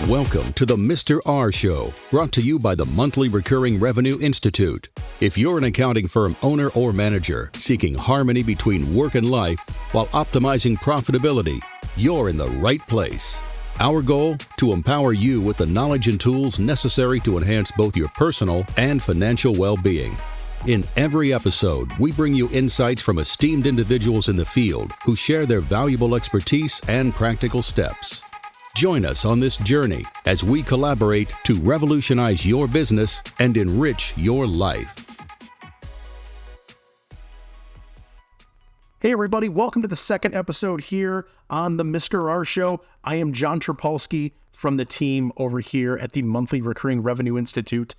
Welcome to the Mr. R Show, brought to you by the Monthly Recurring Revenue Institute. If you're an accounting firm owner or manager seeking harmony between work and life while optimizing profitability, you're in the right place. Our goal? To empower you with the knowledge and tools necessary to enhance both your personal and financial well-being. In every episode, we bring you insights from esteemed individuals in the field who share their valuable expertise and practical steps. Join us on this journey as we collaborate to revolutionize your business and enrich your life. Hey everybody, welcome to the second episode here on the Mr. R Show. I am John Trapolsky from the team over here at the Monthly Recurring Revenue Institute.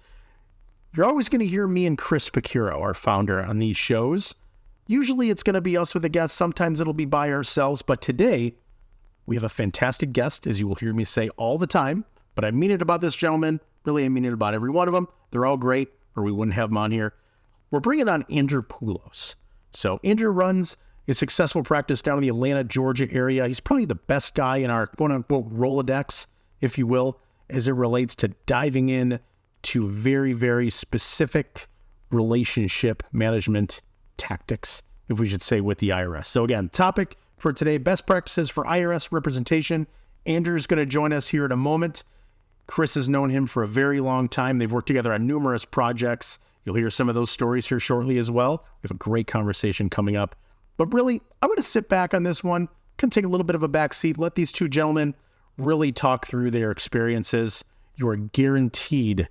You're always going to hear me and Chris Picuro, our founder, on these shows. Usually it's going to be us with a guest. Sometimes it'll be by ourselves. But today we have a fantastic guest, as you will hear me say all the time. But I mean it about this gentleman. Really, I mean it about every one of them. They're all great, or we wouldn't have them on here. We're bringing on Andrew Poulos. So Andrew runs a successful practice down in the Atlanta, Georgia area. He's probably the best guy in our quote-unquote Rolodex, if you will, as it relates to diving in to very, very specific relationship management tactics, if we should say, with the IRS. So again, topic for today, best practices for IRS representation. Andrew's going to join us here in a moment. Chris has known him for a very long time. They've worked together on numerous projects. You'll hear some of those stories here shortly as well. We have a great conversation coming up. But really, I'm going to sit back on this one, can take a little bit of a back seat, let these two gentlemen really talk through their experiences. You are guaranteed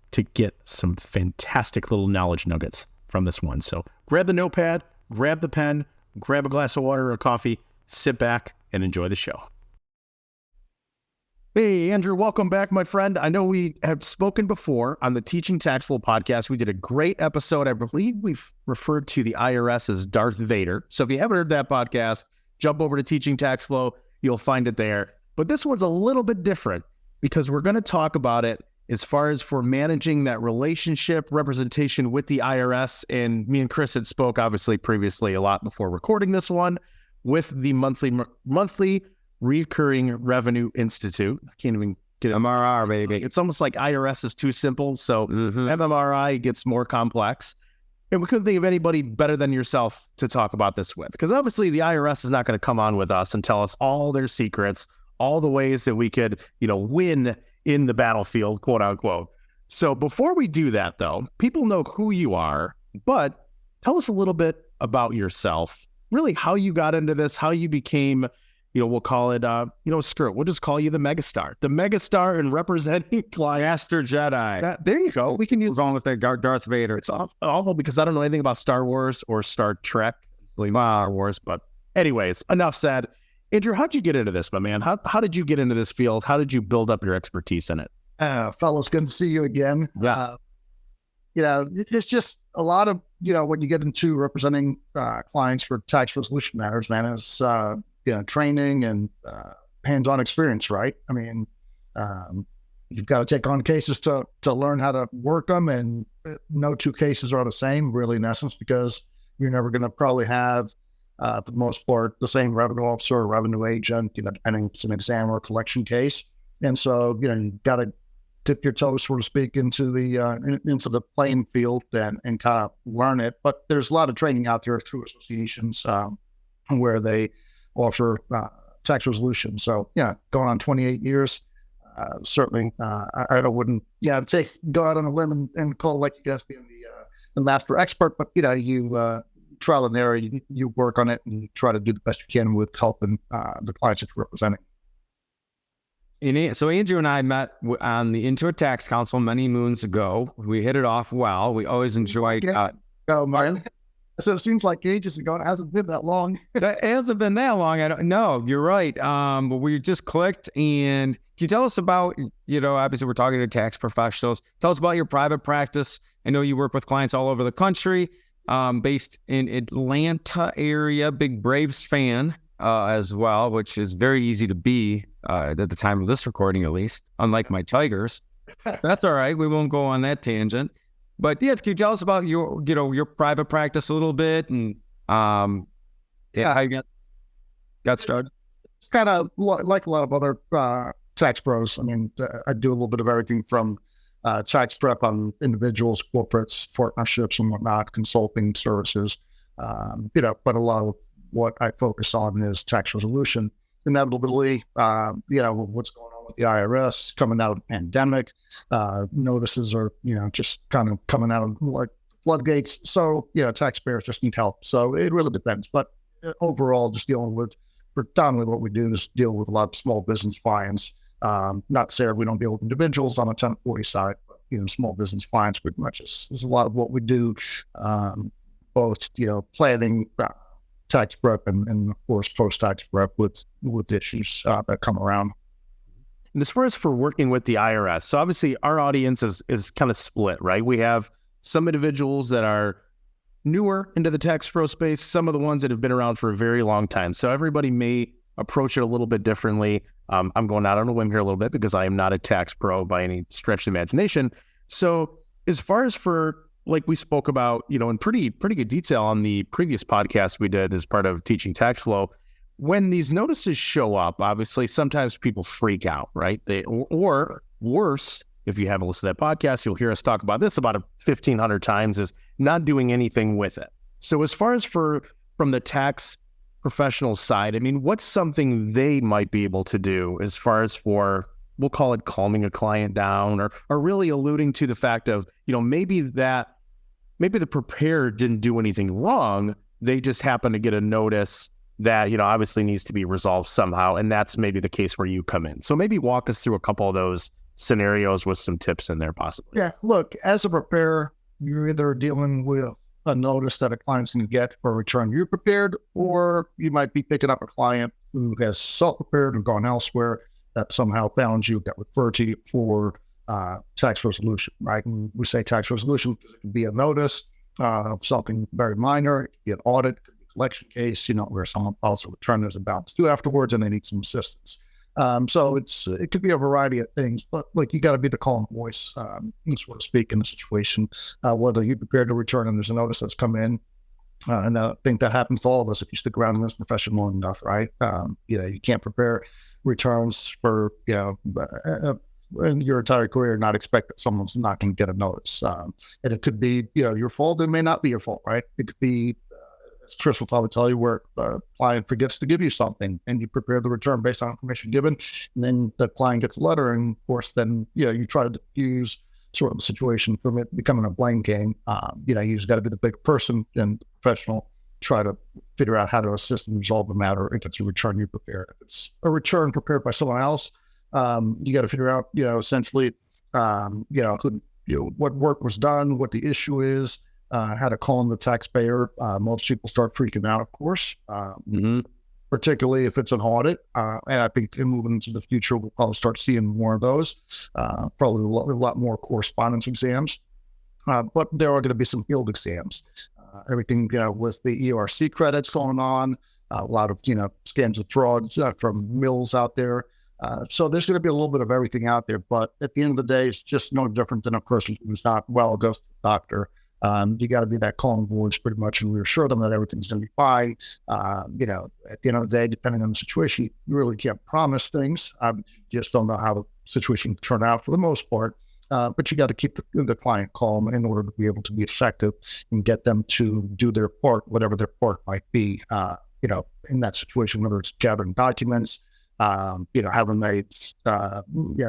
to get some fantastic little knowledge nuggets from this one. So grab the notepad, grab the pen, grab a glass of water or coffee, sit back and enjoy the show. Hey, Andrew, welcome back, my friend. I know we have spoken before on the Teaching Tax Flow podcast. We did a great episode. I believe we've referred to the IRS as Darth Vader. So if you haven't heard that podcast, jump over to Teaching Tax Flow. You'll find it there. But this one's a little bit different because we're going to talk about it as far as for managing that relationship representation with the IRS. And me and Chris had spoke, obviously, previously a lot before recording this one with the monthly Recurring Revenue Institute. I can't even get it. MRR, baby. It's almost like IRS is too simple. So MMRI gets more complex. And we couldn't think of anybody better than yourself to talk about this with. Because obviously the IRS is not going to come on with us and tell us all their secrets, all the ways that we could, win in the battlefield, quote unquote. So before we do that, though, people know who you are, but tell us a little bit about yourself, really how you got into this, how you became, we'll call it, screw it. We'll just call you the megastar in representing clients. Master Jedi. There you go. We can use on with the Darth Vader. It's awful because I don't know anything about Star Wars or Star Trek. Star Wars, but anyways, enough said. Andrew, how'd you get into this, my man? How did you get into this field? How did you build up your expertise in it? Fellas, good to see you again. Yeah. It's just a lot of, when you get into representing clients for tax resolution matters, man, it's, training and hands-on experience, right? I mean, you've got to take on cases to learn how to work them, and no two cases are the same, really, in essence, because you're never going to probably have, for the most part, the same revenue officer or revenue agent, depending if it's an exam or a collection case. And so, you got to dip your toes, so to speak, into the playing field and kind of learn it. But there's a lot of training out there through associations where they offer tax resolution. So, going on 28 years, certainly I wouldn't go out on a limb and call like you guys being the master expert, but, you trial and error, you work on it and try to do the best you can with helping the clients that you're representing. So Andrew and I met on the Intuit Tax Council many moons ago. We hit it off well. We always enjoyed... Oh, man. So it seems like ages ago. It hasn't been that long. It hasn't been that long. I don't know. You're right. But we just clicked. And can you tell us about, obviously we're talking to tax professionals. Tell us about your private practice. I know you work with clients all over the country, based in Atlanta area, big Braves fan as well, which is very easy to be at the time of this recording, at least, unlike my Tigers. That's all right. We won't go on that tangent. But can you tell us about your private practice a little bit and how you got started? It's kind of like a lot of other tax pros. I mean, I do a little bit of everything from tax prep on individuals, corporates, partnerships, and whatnot, consulting services. But a lot of what I focus on is tax resolution. Inevitably, what's going on with the IRS coming out of the pandemic, notices are, just kind of coming out of like floodgates. So, taxpayers just need help. So it really depends. But overall, just dealing with predominantly what we do is deal with a lot of small business clients. Not to say we don't deal with individuals on a 1040 side, but, small business clients pretty much is a lot of what we do, both, planning, tax prep and of course, post-tax prep with issues that come around. And as far as for working with the IRS, so obviously our audience is kind of split, right? We have some individuals that are newer into the tax pro space, some of the ones that have been around for a very long time. So everybody may approach it a little bit differently. I'm going out on a whim here a little bit because I am not a tax pro by any stretch of the imagination. So as far as for, like we spoke about, in pretty good detail on the previous podcast we did as part of Teaching Tax Flow, when these notices show up, obviously sometimes people freak out, right? Or worse, if you haven't listened to that podcast, you'll hear us talk about this about 1,500 times, is not doing anything with it. So as far as from the tax professional side, I mean, what's something they might be able to do as far as for, we'll call it calming a client down, or really alluding to the fact of, maybe the preparer didn't do anything wrong. They just happen to get a notice that, obviously needs to be resolved somehow. And that's maybe the case where you come in. So maybe walk us through a couple of those scenarios with some tips in there possibly. Yeah, look, as a preparer, you're either dealing with a notice that a client's going to get for a return you prepared, or you might be picking up a client who has self-prepared or gone elsewhere that somehow found you, got referred to you for tax resolution, right? And we say tax resolution because it could be a notice of something very minor, it could be an audit, it could be a collection case, where someone also returned there's a balance due afterwards and they need some assistance. So it could be a variety of things, but like you got to be the calm voice, so to speak, in the situation, whether you're prepared to return and there's a notice that's come in. And I think that happens to all of us if you stick around in this profession long enough, right? You can't prepare returns for, in your entire career, not expect that someone's not going to get a notice. And it could be, your fault. It may not be your fault, right? It could be, as Chris will probably tell you, where the client forgets to give you something and you prepare the return based on information given. And then the client gets a letter. And of course, then, you try to diffuse sort of the situation from it becoming a blame game. You just got to be the big person and professional, try to figure out how to assist and resolve the matter if it's a return you prepared. If it's a return prepared by someone else, you got to figure out, essentially, what work was done, what the issue is, how to call in the taxpayer. Most people start freaking out, of course, particularly if it's an audit. And I think moving into the future, we'll probably start seeing more of those, probably a lot more correspondence exams. But there are going to be some field exams. Everything, with the ERC credits going on, a lot of, scams of fraud from mills out there. So there's going to be a little bit of everything out there, but at the end of the day, it's just no different than a person who's not well, goes to the doctor. You got to be that calm voice pretty much and reassure them that everything's going to be fine. At the end of the day, depending on the situation, you really can't promise things. You just don't know how the situation can turn out for the most part. But you got to keep the client calm in order to be able to be effective and get them to do their part, whatever their part might be, in that situation, whether it's gathering documents, having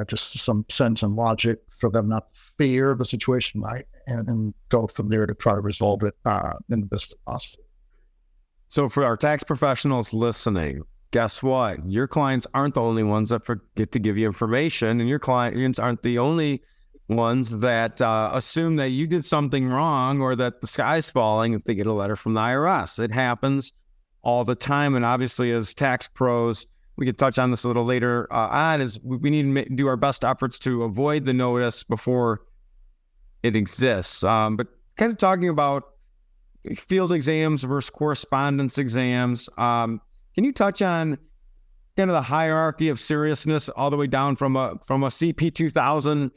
just some sense and logic for them not to fear the situation, right? And go from there to try to resolve it in the best way possible. So for our tax professionals listening, guess what? Your clients aren't the only ones that forget to give you information, and your clients aren't the only ones that assume that you did something wrong or that the sky's falling if they get a letter from the IRS. It happens all the time, and obviously as tax pros, we could touch on this a little later on, is we need to do our best efforts to avoid the notice before it exists. But kind of talking about field exams versus correspondence exams, can you touch on kind of the hierarchy of seriousness all the way down from a CP 2000?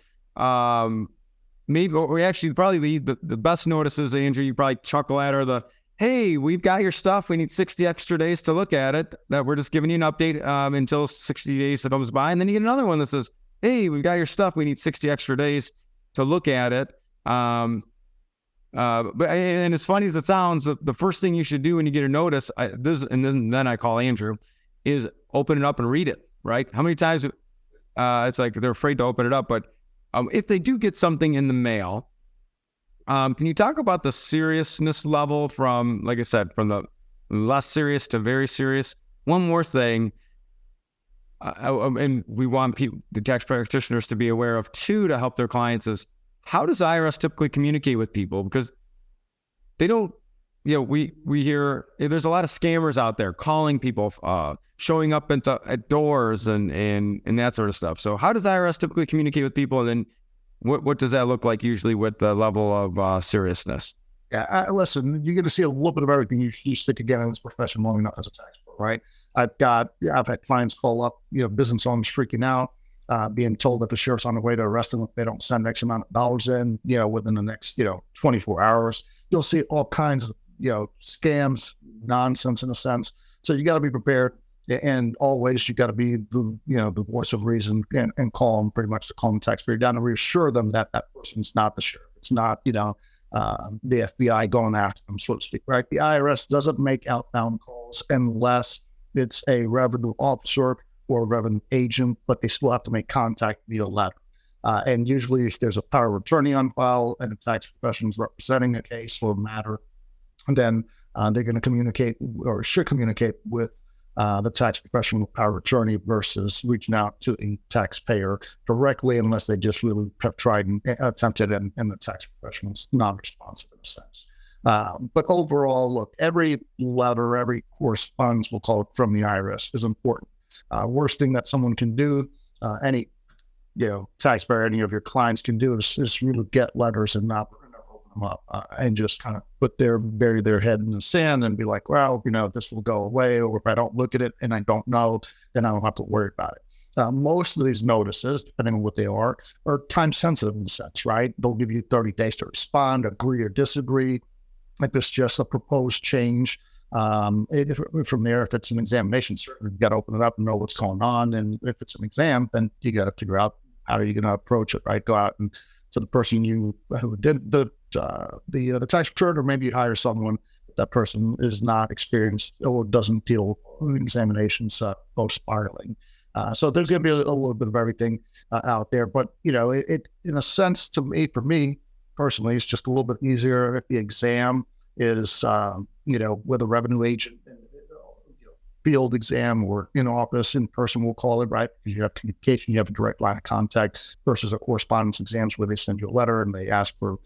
Maybe, or actually probably the best notices, Andrew, you probably chuckle at are the, hey, we've got your stuff. We need 60 extra days to look at it. That we're just giving you an update until 60 days comes by. And then you get another one that says, hey, we've got your stuff. We need 60 extra days to look at it. But as funny as it sounds, the first thing you should do when you get a notice, then I call Andrew, is open it up and read it, right? How many times it's like they're afraid to open it up, but if they do get something in the mail, can you talk about the seriousness level from, like I said, from the less serious to very serious? One more thing, and we want the tax practitioners to be aware of too, to help their clients, is how does IRS typically communicate with people? Because they don't, we hear there's a lot of scammers out there calling people, showing up at doors and that sort of stuff. So how does IRS typically communicate with people? And then what does that look like usually with the level of seriousness? Yeah, listen, you're going to see a little bit of everything. You stick together in this profession long enough as a tax pro, right? I've had clients call up, business owners freaking out, being told that the sheriff's on the way to arrest them if they don't send X amount of dollars in, within the next, 24 hours. You'll see all kinds of, scams, nonsense in a sense. So you got to be prepared. And always you got to be the voice of reason and call them, pretty much to calm the taxpayer down and reassure them that that person's not the sheriff. It's not, the FBI going after them, so to speak, right? The IRS doesn't make outbound calls unless it's a revenue officer or a revenue agent, but they still have to make contact via letter. And usually if there's a power of attorney on file and the tax professional is representing a case or matter, then they're going to communicate or should communicate with the tax professional power of attorney versus reaching out to a taxpayer directly, unless they just really have tried and attempted and the tax professional's non-responsive in a sense. But overall, look, every letter, every correspondence, we'll call it, from the IRS is important. Worst thing that someone can do, any taxpayer, any of your clients can do is really get letters and not open them up and just kind of bury their head in the sand and be like, well, this will go away, or if I don't look at it and I don't know, then I don't have to worry about it. Most of these notices, depending on what they are time sensitive in a sense, right? They'll give you 30 days to respond, agree or disagree. If it's just a proposed change, from there, if it's an examination, certainly you got to open it up and know what's going on. And if it's an exam, then you got to figure out how are you going to approach it, right? Go out and to the person who did the tax return, or maybe you hire someone that person is not experienced or doesn't deal with examinations post-filing. So there's going to be a little bit of everything out there, but it in a sense, for me personally, it's just a little bit easier if the exam is with a revenue agent, field exam, or in office, in person, we'll call it, right? Because you have communication, you have a direct line of contact, versus a correspondence exams where they send you a letter and they ask for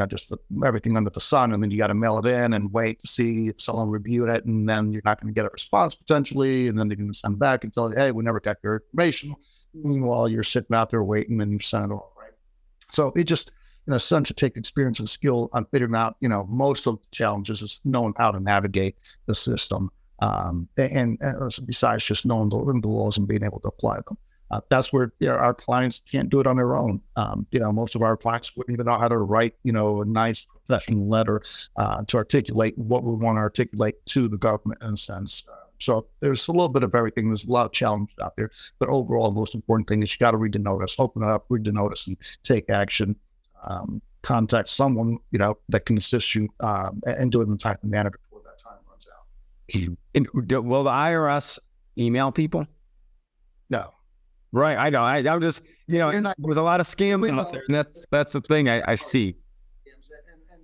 just everything under the sun, and then you got to mail it in and wait to see if someone reviewed it, and then you're not going to get a response potentially, and then they're going to send back and tell you, hey, we never got your information. Meanwhile, you're sitting out there waiting and you send it off, right? So it just, in a sense, to take experience and skill on figuring out, most of the challenges is knowing how to navigate the system, and besides just knowing the laws and being able to apply them. That's where our clients can't do it on their own. Most of our clients wouldn't even know how to write, a nice professional letter to articulate what we want to articulate to the government in a sense. So there's a little bit of everything. There's a lot of challenges out there, but overall, the most important thing is you got to read the notice, open it up, read the notice, and take action. Contact someone that can assist you and do it in a timely manner before that time runs out. And will the IRS email people? No. Right, I know. I'm just, there's a lot of scams out there, and that's the thing I see. And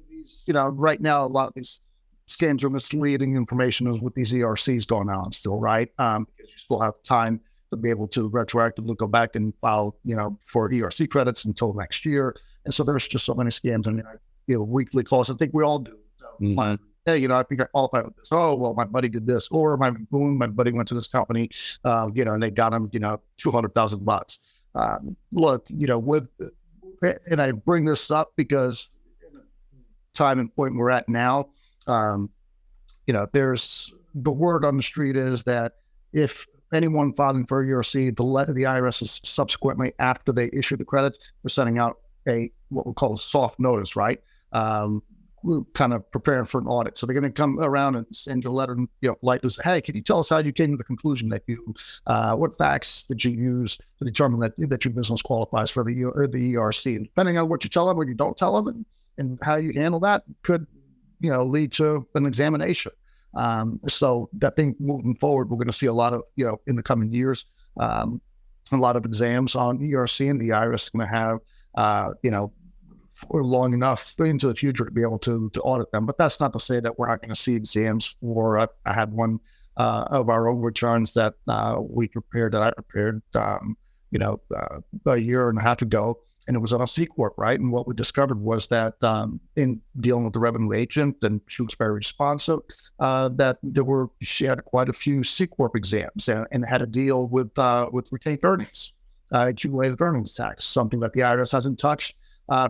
these, right now, a lot of these scams are misleading information is with these ERCs going on still, right? Because you still have time to be able to retroactively go back and file, for ERC credits until next year. And so there's just so many scams. I mean, weekly calls. I think we all do. So, hey, I think I qualify with this. Oh, well, my buddy did this, or my buddy went to this company, and they got him, $200,000. Look, and I bring this up because in the time and point we're at now, there's the word on the street is that if anyone filing for ERC, the IRS is subsequently, after they issue the credits, we're sending out what we call a soft notice, right? kind of preparing for an audit. So they're going to come around and send you a letter, and, politely say, hey, can you tell us how you came to the conclusion that what facts did you use to determine that your business qualifies for the ERC? And depending on what you tell them, what you don't tell them, and how you handle that could, lead to an examination. So that thing moving forward, we're going to see a lot of, in the coming years, a lot of exams on ERC, and the IRS is going to have, for long enough into the future to be able to audit them. But that's not to say that we're not going to see exams for, I had one of our own returns that I prepared, a year and a half ago, and it was on a C Corp, right? And what we discovered was that in dealing with the revenue agent, and she was very responsive, that she had quite a few C Corp exams and had to deal with retained earnings, accumulated earnings tax, something that the IRS hasn't touched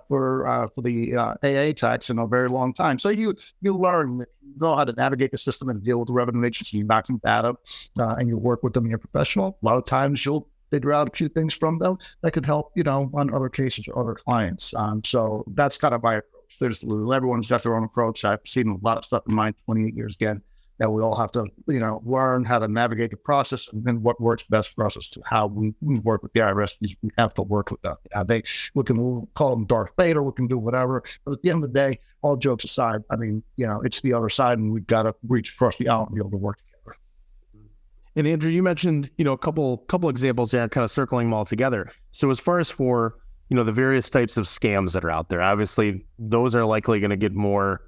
for the AA tax in a very long time. So you learn, you know how to navigate the system and deal with the revenue agency, you back them data, and you work with them in your professional. A lot of times you'll figure out a few things from them that could help, on other cases or other clients. So that's kind of my approach. Everyone's got their own approach. I've seen a lot of stuff in my 28 years again that we all have to, learn how to navigate the process and what works best for us as to how we work with the IRS. We have to work with them. We'll call them Darth Vader, we can do whatever. But at the end of the day, all jokes aside, it's the other side, and we've got to reach across the aisle and be able to work together. And Andrew, you mentioned, a couple examples there, kind of circling them all together. So as far as for, the various types of scams that are out there, obviously those are likely going to get more,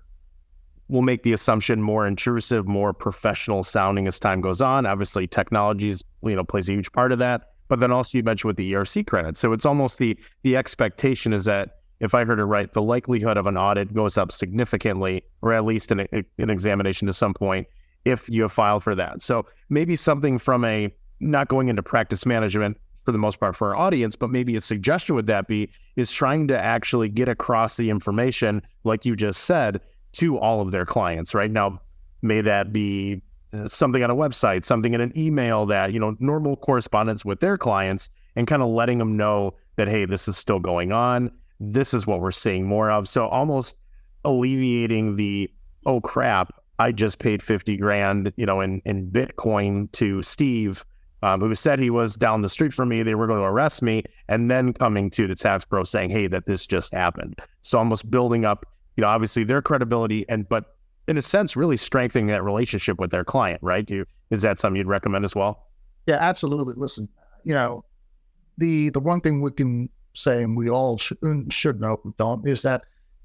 we'll make the assumption, more intrusive, more professional sounding as time goes on. Obviously technologies, plays a huge part of that. But then also you mentioned with the ERC credit. So it's almost the expectation is that, if I heard it right, the likelihood of an audit goes up significantly, or at least an examination to some point, if you have filed for that. So maybe something from not going into practice management for the most part for our audience, but maybe a suggestion would that be is trying to actually get across the information, like you just said, to all of their clients. Right now, may that be something on a website, something in an email that, normal correspondence with their clients, and kind of letting them know that, hey, this is still going on. This is what we're seeing more of. So almost alleviating the, oh crap, I just paid 50 grand, in Bitcoin to Steve, who said he was down the street from me. They were going to arrest me, and then coming to the tax pro saying, hey, that this just happened. So almost building up, obviously their credibility, but in a sense, really strengthening that relationship with their client, right? Is that something you'd recommend as well? Yeah, absolutely. Listen, the one thing we can say, and we all should know if we don't, is that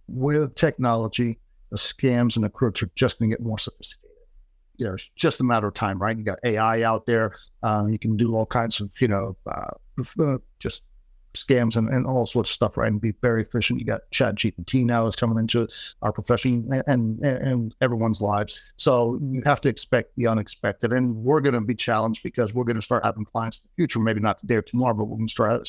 with technology, the scams and the crooks are just going to get more sophisticated. It's just a matter of time, right? You got AI out there. You can do all kinds of, just scams and all sorts of stuff, right? And be very efficient. You got ChatGPT now is coming into our profession and everyone's lives. So you have to expect the unexpected. And we're going to be challenged because we're going to start having clients in the future, maybe not today or tomorrow, but we're going to start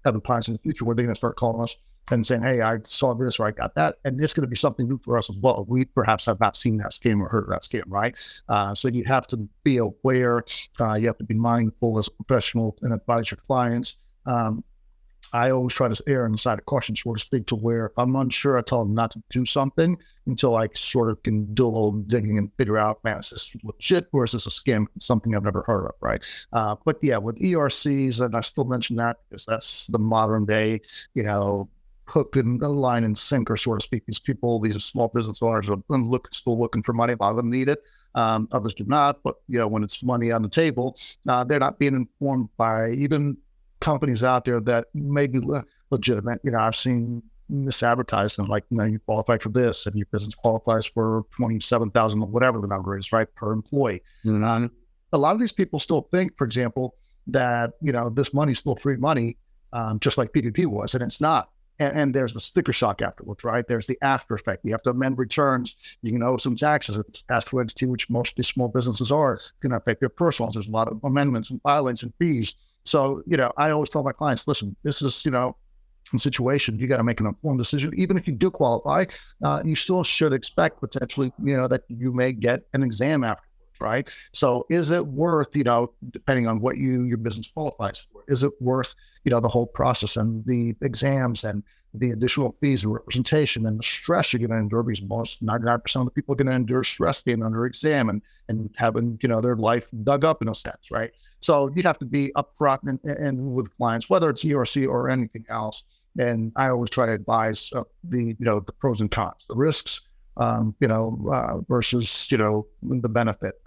having clients in the future where they're going to start calling us and saying, hey, I saw this or I got that. And it's going to be something new for us as well. We perhaps have not seen that scam or heard of that scam, right? So you have to be aware. You have to be mindful as a professional and advise your clients. I always try to err on the side of caution, so to speak, to where if I'm unsure, I tell them not to do something until I sort of can do a little digging and figure out, man, is this legit or is this a scam? Something I've never heard of, right? But yeah, with ERCs, and I still mention that because that's the modern day, hook and line and sinker, so to speak. These small business owners are still looking for money. A lot of them need it. Others do not. But, when it's money on the table, they're not being informed by even companies out there that may be legitimate. I've seen misadvertising, like, you qualify for this and your business qualifies for $27,000 or whatever the number is, right, per employee. Mm-hmm. A lot of these people still think, for example, that, this money is still free money, just like PPP was, and it's not. And there's the sticker shock afterwards, right? There's the after effect. You have to amend returns. You can owe some taxes. If it's pass through entity, which most of these small businesses are, it's going to affect their personal. There's a lot of amendments and filings and fees. So, I always tell my clients, listen, this is, a situation. You got to make an informed decision. Even if you do qualify, you still should expect potentially, that you may get an exam afterwards, right? So is it worth, depending on what your business qualifies for, is it worth, the whole process and the exams and the additional fees and representation and the stress you're going to endure, because most 99% of the people are going to endure stress being under exam and having, their life dug up in a sense, right? So you have to be upfront and with clients, whether it's ERC or anything else. And I always try to advise the pros and cons, the risks, versus, the benefit.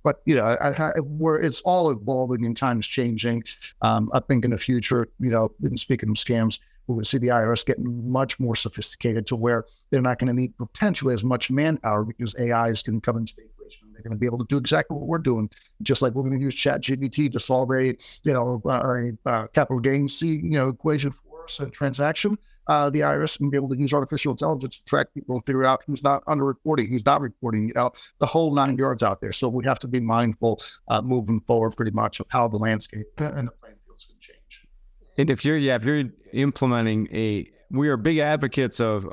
But where it's all evolving and times changing. I think in the future, in speaking of scams, we would see the IRS getting much more sophisticated to where they're not going to need potentially as much manpower, because AI is going to come into the equation. They're going to be able to do exactly what we're doing, just like we're going to use ChatGPT to solve a capital gains equation for us, a transaction. The IRS can be able to use artificial intelligence to track people and figure out who's not underreporting, who's not reporting, the whole 9 yards out there. So we have to be mindful moving forward pretty much of how the landscape and the playing fields can change. And if you're implementing we are big advocates of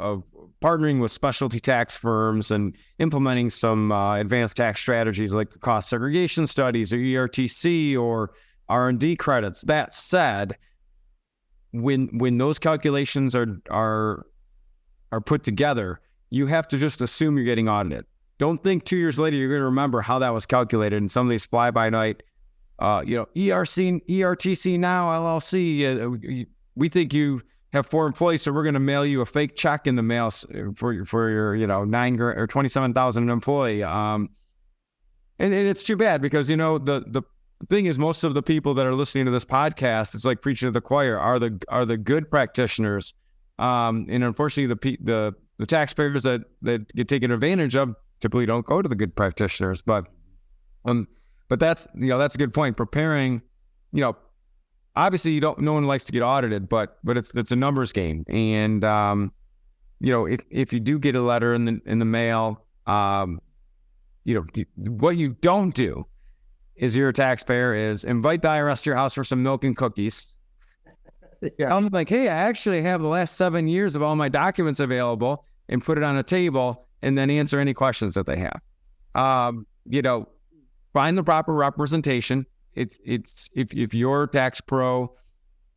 partnering with specialty tax firms and implementing some advanced tax strategies like cost segregation studies or ERTC or R&D credits. That said, when those calculations are put together, you have to just assume you're getting audited. Don't think 2 years later you're going to remember how that was calculated in some of these fly-by-night, ERTC now LLC. We think you have 4 employees, so we're going to mail you a fake check in the mail for your $9,000 or $27,000 an employee. And it's too bad, because the thing is, most of the people that are listening to this podcast, it's like preaching to the choir, are the good practitioners, and unfortunately the taxpayers that get taken advantage of typically don't go to the good practitioners. But that's that's a good point. Preparing, obviously no one likes to get audited, but it's a numbers game. And if you do get a letter in the mail, what you don't do is, you're a taxpayer, is invite the IRS to your house for some milk and cookies. Yeah. I'm like, hey, I actually have the last 7 years of all my documents available, and put it on a table, and then answer any questions that they have. Find the proper representation. It's if you're a tax pro,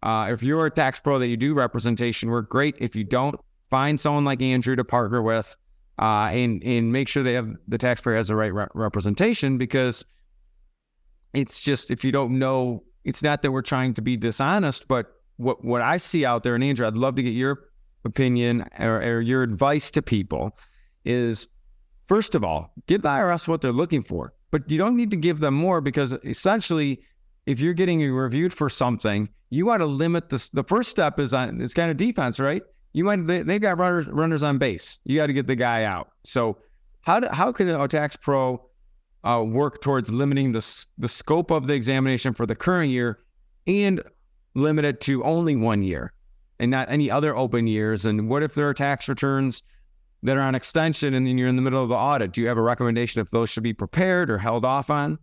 that you do representation work, great. If you don't, find someone like Andrew to partner with, and make sure the taxpayer has the right representation, because it's just, if you don't know, it's not that we're trying to be dishonest, but what I see out there, and Andrew, I'd love to get your opinion or your advice to people, is, first of all, give the IRS what they're looking for, but you don't need to give them more, because essentially, if you're getting reviewed for something, you want to limit this. The first step is it's kind of defense, right? They've got runners on base. You got to get the guy out. So how can a tax pro work towards limiting the scope of the examination for the current year, and limit it to only 1 year and not any other open years? And what if there are tax returns that are on extension and then you're in the middle of the audit? Do you have a recommendation if those should be prepared or held off on?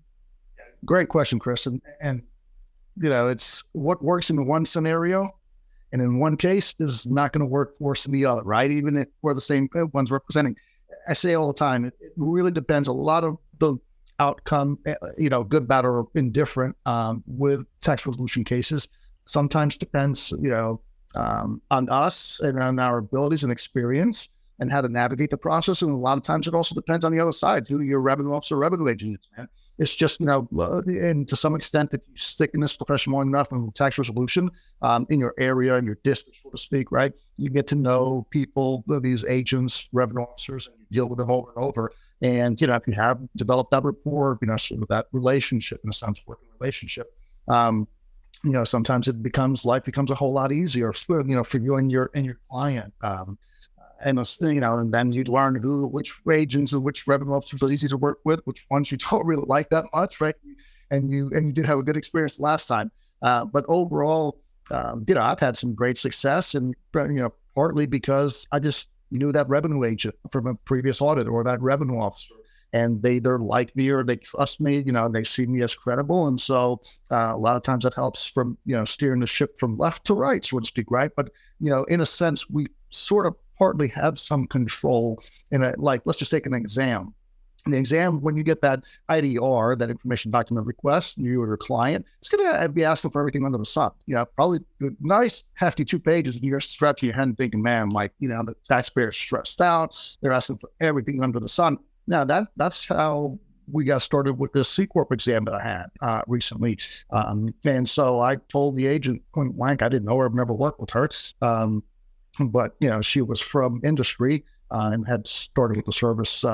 Great question, Chris. And it's what works in one scenario and in one case is not going to work for us in the other, right? Even if we're the same ones representing. I say all the time, it really depends. A lot of the outcome, good, bad, or indifferent, with tax resolution cases sometimes depends, on us and on our abilities and experience and how to navigate the process. And a lot of times it also depends on the other side, who your revenue officer, revenue agent is, man. It's just, and to some extent, if you stick in this profession long enough in tax resolution, in your area, in your district, so to speak, right, you get to know people, these agents, revenue officers, and you deal with them over and over. And, if you have developed that rapport, sort of that relationship, in a sense, working relationship, sometimes life becomes a whole lot easier, for you and your client. And then you learn which agents and which revenue officers are easy to work with, which ones you don't really like that much, right? And you did have a good experience last time. But overall, I've had some great success, and partly because I just knew that revenue agent from a previous audit, or that revenue officer, and they either like me or they trust me. They see me as credible, and so a lot of times that helps from steering the ship from left to right, so to speak, right? But in a sense, we sort of partly have some control in it. Like, let's just take an exam. In the exam, when you get that IDR, that information document request, you or your client, it's going to be asking for everything under the sun. Probably a nice, hefty 2 pages, and you're scratching your head and thinking, man, the taxpayers stressed out. They're asking for everything under the sun. Now, that's how we got started with this C Corp exam that I had recently. And so I told the agent point blank, I didn't know her, I've never worked with her. But, she was from industry. And had started with the service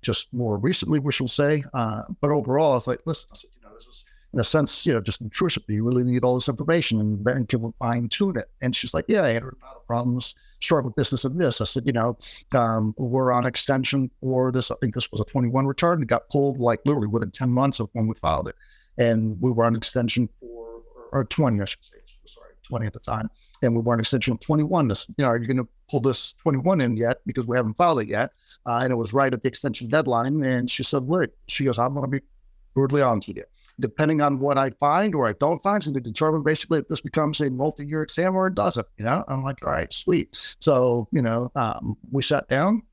just more recently, we shall say. But overall, I was like, listen, I said, this is, in a sense, just intrusive. You really need all this information, and then can we fine tune it? And she's like, yeah, I had a lot of problems, start with this and this. I said, we're on extension for this. I think this was a 21 return. It got pulled literally within 10 months of when we filed it. And we were on extension or 20, I should say. Sorry, 20 at the time. And we were on extension of 21. Are you going to pull this 21 in yet? Because we haven't filed it yet. And it was right at the extension deadline. And she said, wait, she goes, I'm going to be brutally honest with you. Depending on what I find or I don't find, it's going to determine basically if this becomes a multi-year exam or it doesn't. I'm like, all right, sweet. So, we sat down,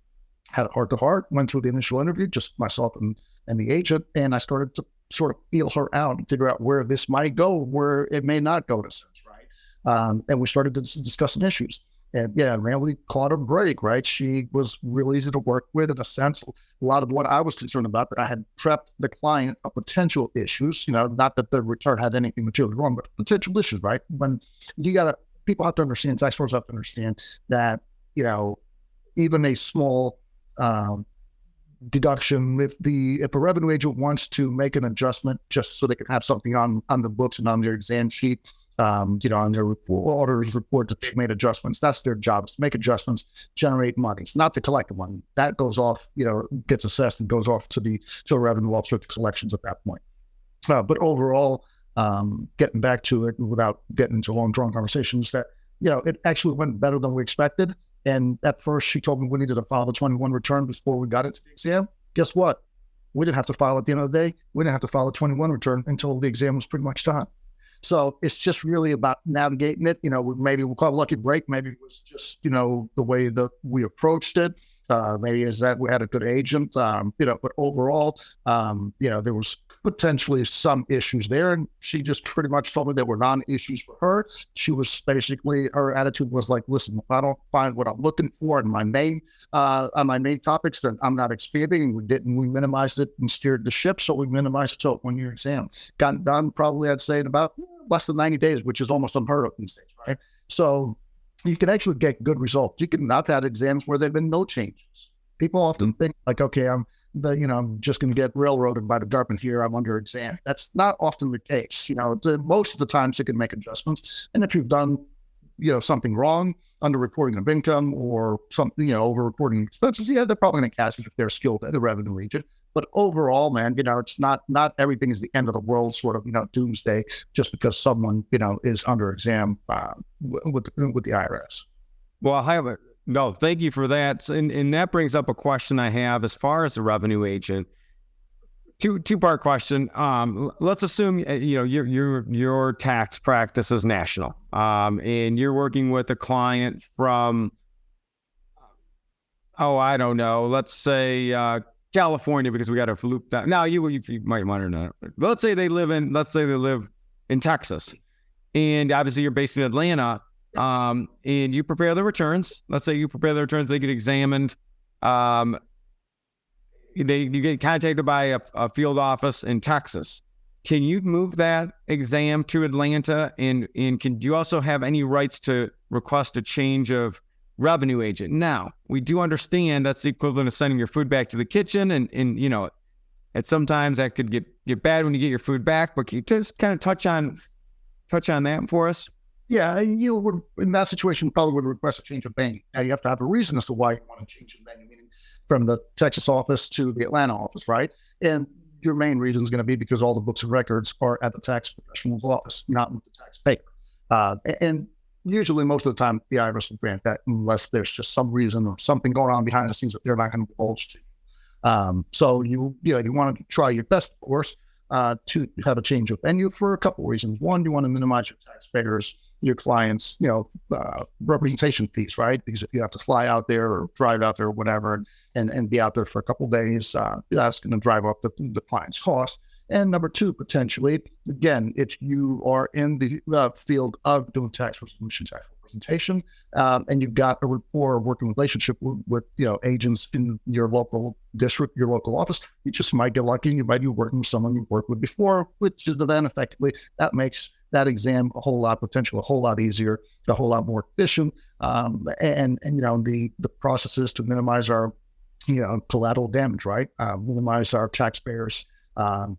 had a heart-to-heart, went through the initial interview, just myself and the agent. And I started to sort of feel her out and figure out where this might go, where it may not go, in a sense, right? And we started to discuss some issues. And yeah, man, we caught a break, right? She was real easy to work with, in a sense. A lot of what I was concerned about, that I had prepped the client of potential issues, not that the return had anything materially wrong, but potential issues, right? When people have to understand, tax pros have to understand that, even a small deduction, if a revenue agent wants to make an adjustment just so they can have something on the books and on their exam sheet, on their auditor's report that they've made adjustments, that's their job, is to make adjustments, generate money. It's not to collect the money. That goes off, gets assessed and goes off to the revenue officer to collections at that point. But overall, getting back to it without getting into long, drawn conversations, that, it actually went better than we expected. And at first, she told me we needed to file the 21 return before we got into the exam. Guess what? We didn't have to file at the end of the day. We didn't have to file a 21 return until the exam was pretty much done. So it's just really about navigating it. Maybe we'll call it a lucky break. Maybe it was just, the way that we approached it. Maybe is that we had a good agent, but overall, there was potentially some issues there. And she just pretty much told me that were non-issues for her. She was basically, her attitude was like, listen, if I don't find what I'm looking for on my main topics, then I'm not expanding. We minimized it and steered the ship. So we minimized it to a 1-year exam. Got done probably, I'd say, in about less than 90 days, which is almost unheard of these days, right? So you can actually get good results. I've had exams where there've been no changes. People often think like, okay, I'm just going to get railroaded by the department here. I'm under exam. That's not often the case. Most of the times you can make adjustments. And if you've done, something wrong, under reporting of income or something, over reporting expenses, they're probably going to catch it if they're skilled at the revenue agent. But overall, man, it's not everything is the end of the world, sort of, doomsday, just because someone, is under exam with the IRS. Well, no, thank you for that. And that brings up a question I have as far as the revenue agent. Two-part question. Let's assume, your tax practice is national, and you're working with a client from, I don't know, let's say, California, because we got to loop that. Now you might want to know. Let's say they live in Texas, and obviously you're based in Atlanta, and you prepare the returns. Let's say you prepare the returns, they get examined. You get contacted by a field office in Texas. Can you move that exam to Atlanta? And can you also have any rights to request a change of revenue agent? Now, we do understand that's the equivalent of sending your food back to the kitchen, and and sometimes that could get bad when you get your food back. But can you just kind of touch on that for us? Yeah, you would, in that situation, probably would request a change of venue. Now, you have to have a reason as to why you want to change of venue, meaning from the Texas office to the Atlanta office, right? And your main reason is going to be because all the books and records are at the tax professional's office, not with the taxpayer. And usually, most of the time, the IRS will grant that unless there's just some reason or something going on behind the scenes that they're not going to divulge to you. So you want to try your best, of course. to have a change of venue for a couple of reasons. One, you want to minimize your taxpayers, your clients, representation fees, right? Because if you have to fly out there or drive out there or whatever and be out there for a couple of days, that's going to drive up the client's cost. And number two, potentially, again, if you are in the field of doing tax resolution, tax representation, and you've got a rapport, working relationship with agents in your local district, your local office, you just might get lucky. You might be working with someone you've worked with before, which is then effectively that makes that exam a whole lot easier, a whole lot more efficient, and the processes to minimize our collateral damage, right? Minimize our taxpayers'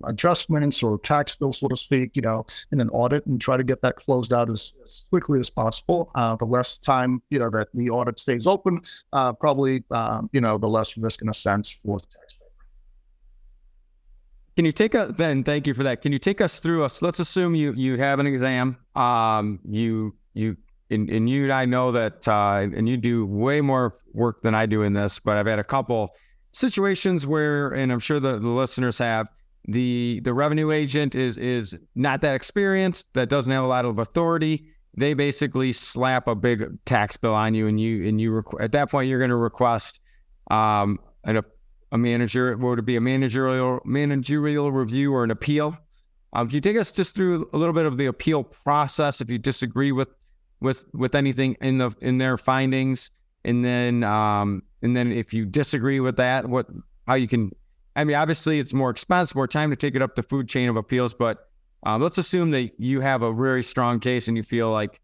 adjustments or tax bills, so to speak, in an audit, and try to get that closed out as quickly as possible. The less time, that the audit stays open, probably, the less risk in a sense for the taxpayer. Can you Ben, thank you for that. Can you take us through let's assume you have an exam, you and I know that, and you do way more work than I do in this, but I've had a couple situations where, and I'm sure the listeners have, the revenue agent is not that experienced, that doesn't have a lot of authority. They basically slap a big tax bill on you, and you at that point you're going to request a manager, would it be a managerial review or an appeal? Can you take us just through a little bit of the appeal process if you disagree with anything in their findings, and then if you disagree with that, how you can? I mean, obviously it's more expense, more time to take it up the food chain of appeals, but let's assume that you have a very strong case and you feel like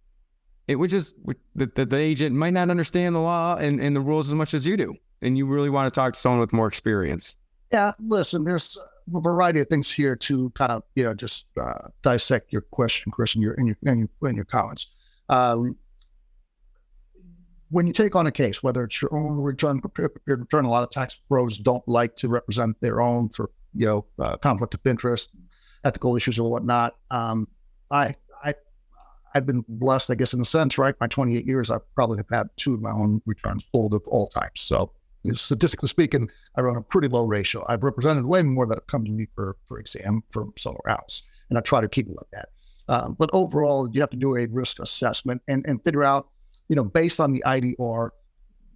the agent might not understand the law and the rules as much as you do, and you really want to talk to someone with more experience. Yeah, listen, there's a variety of things here to kind of just dissect your question, Chris, and your comments. When you take on a case, whether it's your own return, prepared return, a lot of tax pros don't like to represent their own for conflict of interest, ethical issues or whatnot. I've been blessed, I guess, in a sense, right? My 28 years, I probably have had 2 of my own returns pulled of all types. So statistically speaking, I run a pretty low ratio. I've represented way more that have come to me for exam from somewhere else, and I try to keep it like that. But overall, you have to do a risk assessment and figure out, based on the IDR,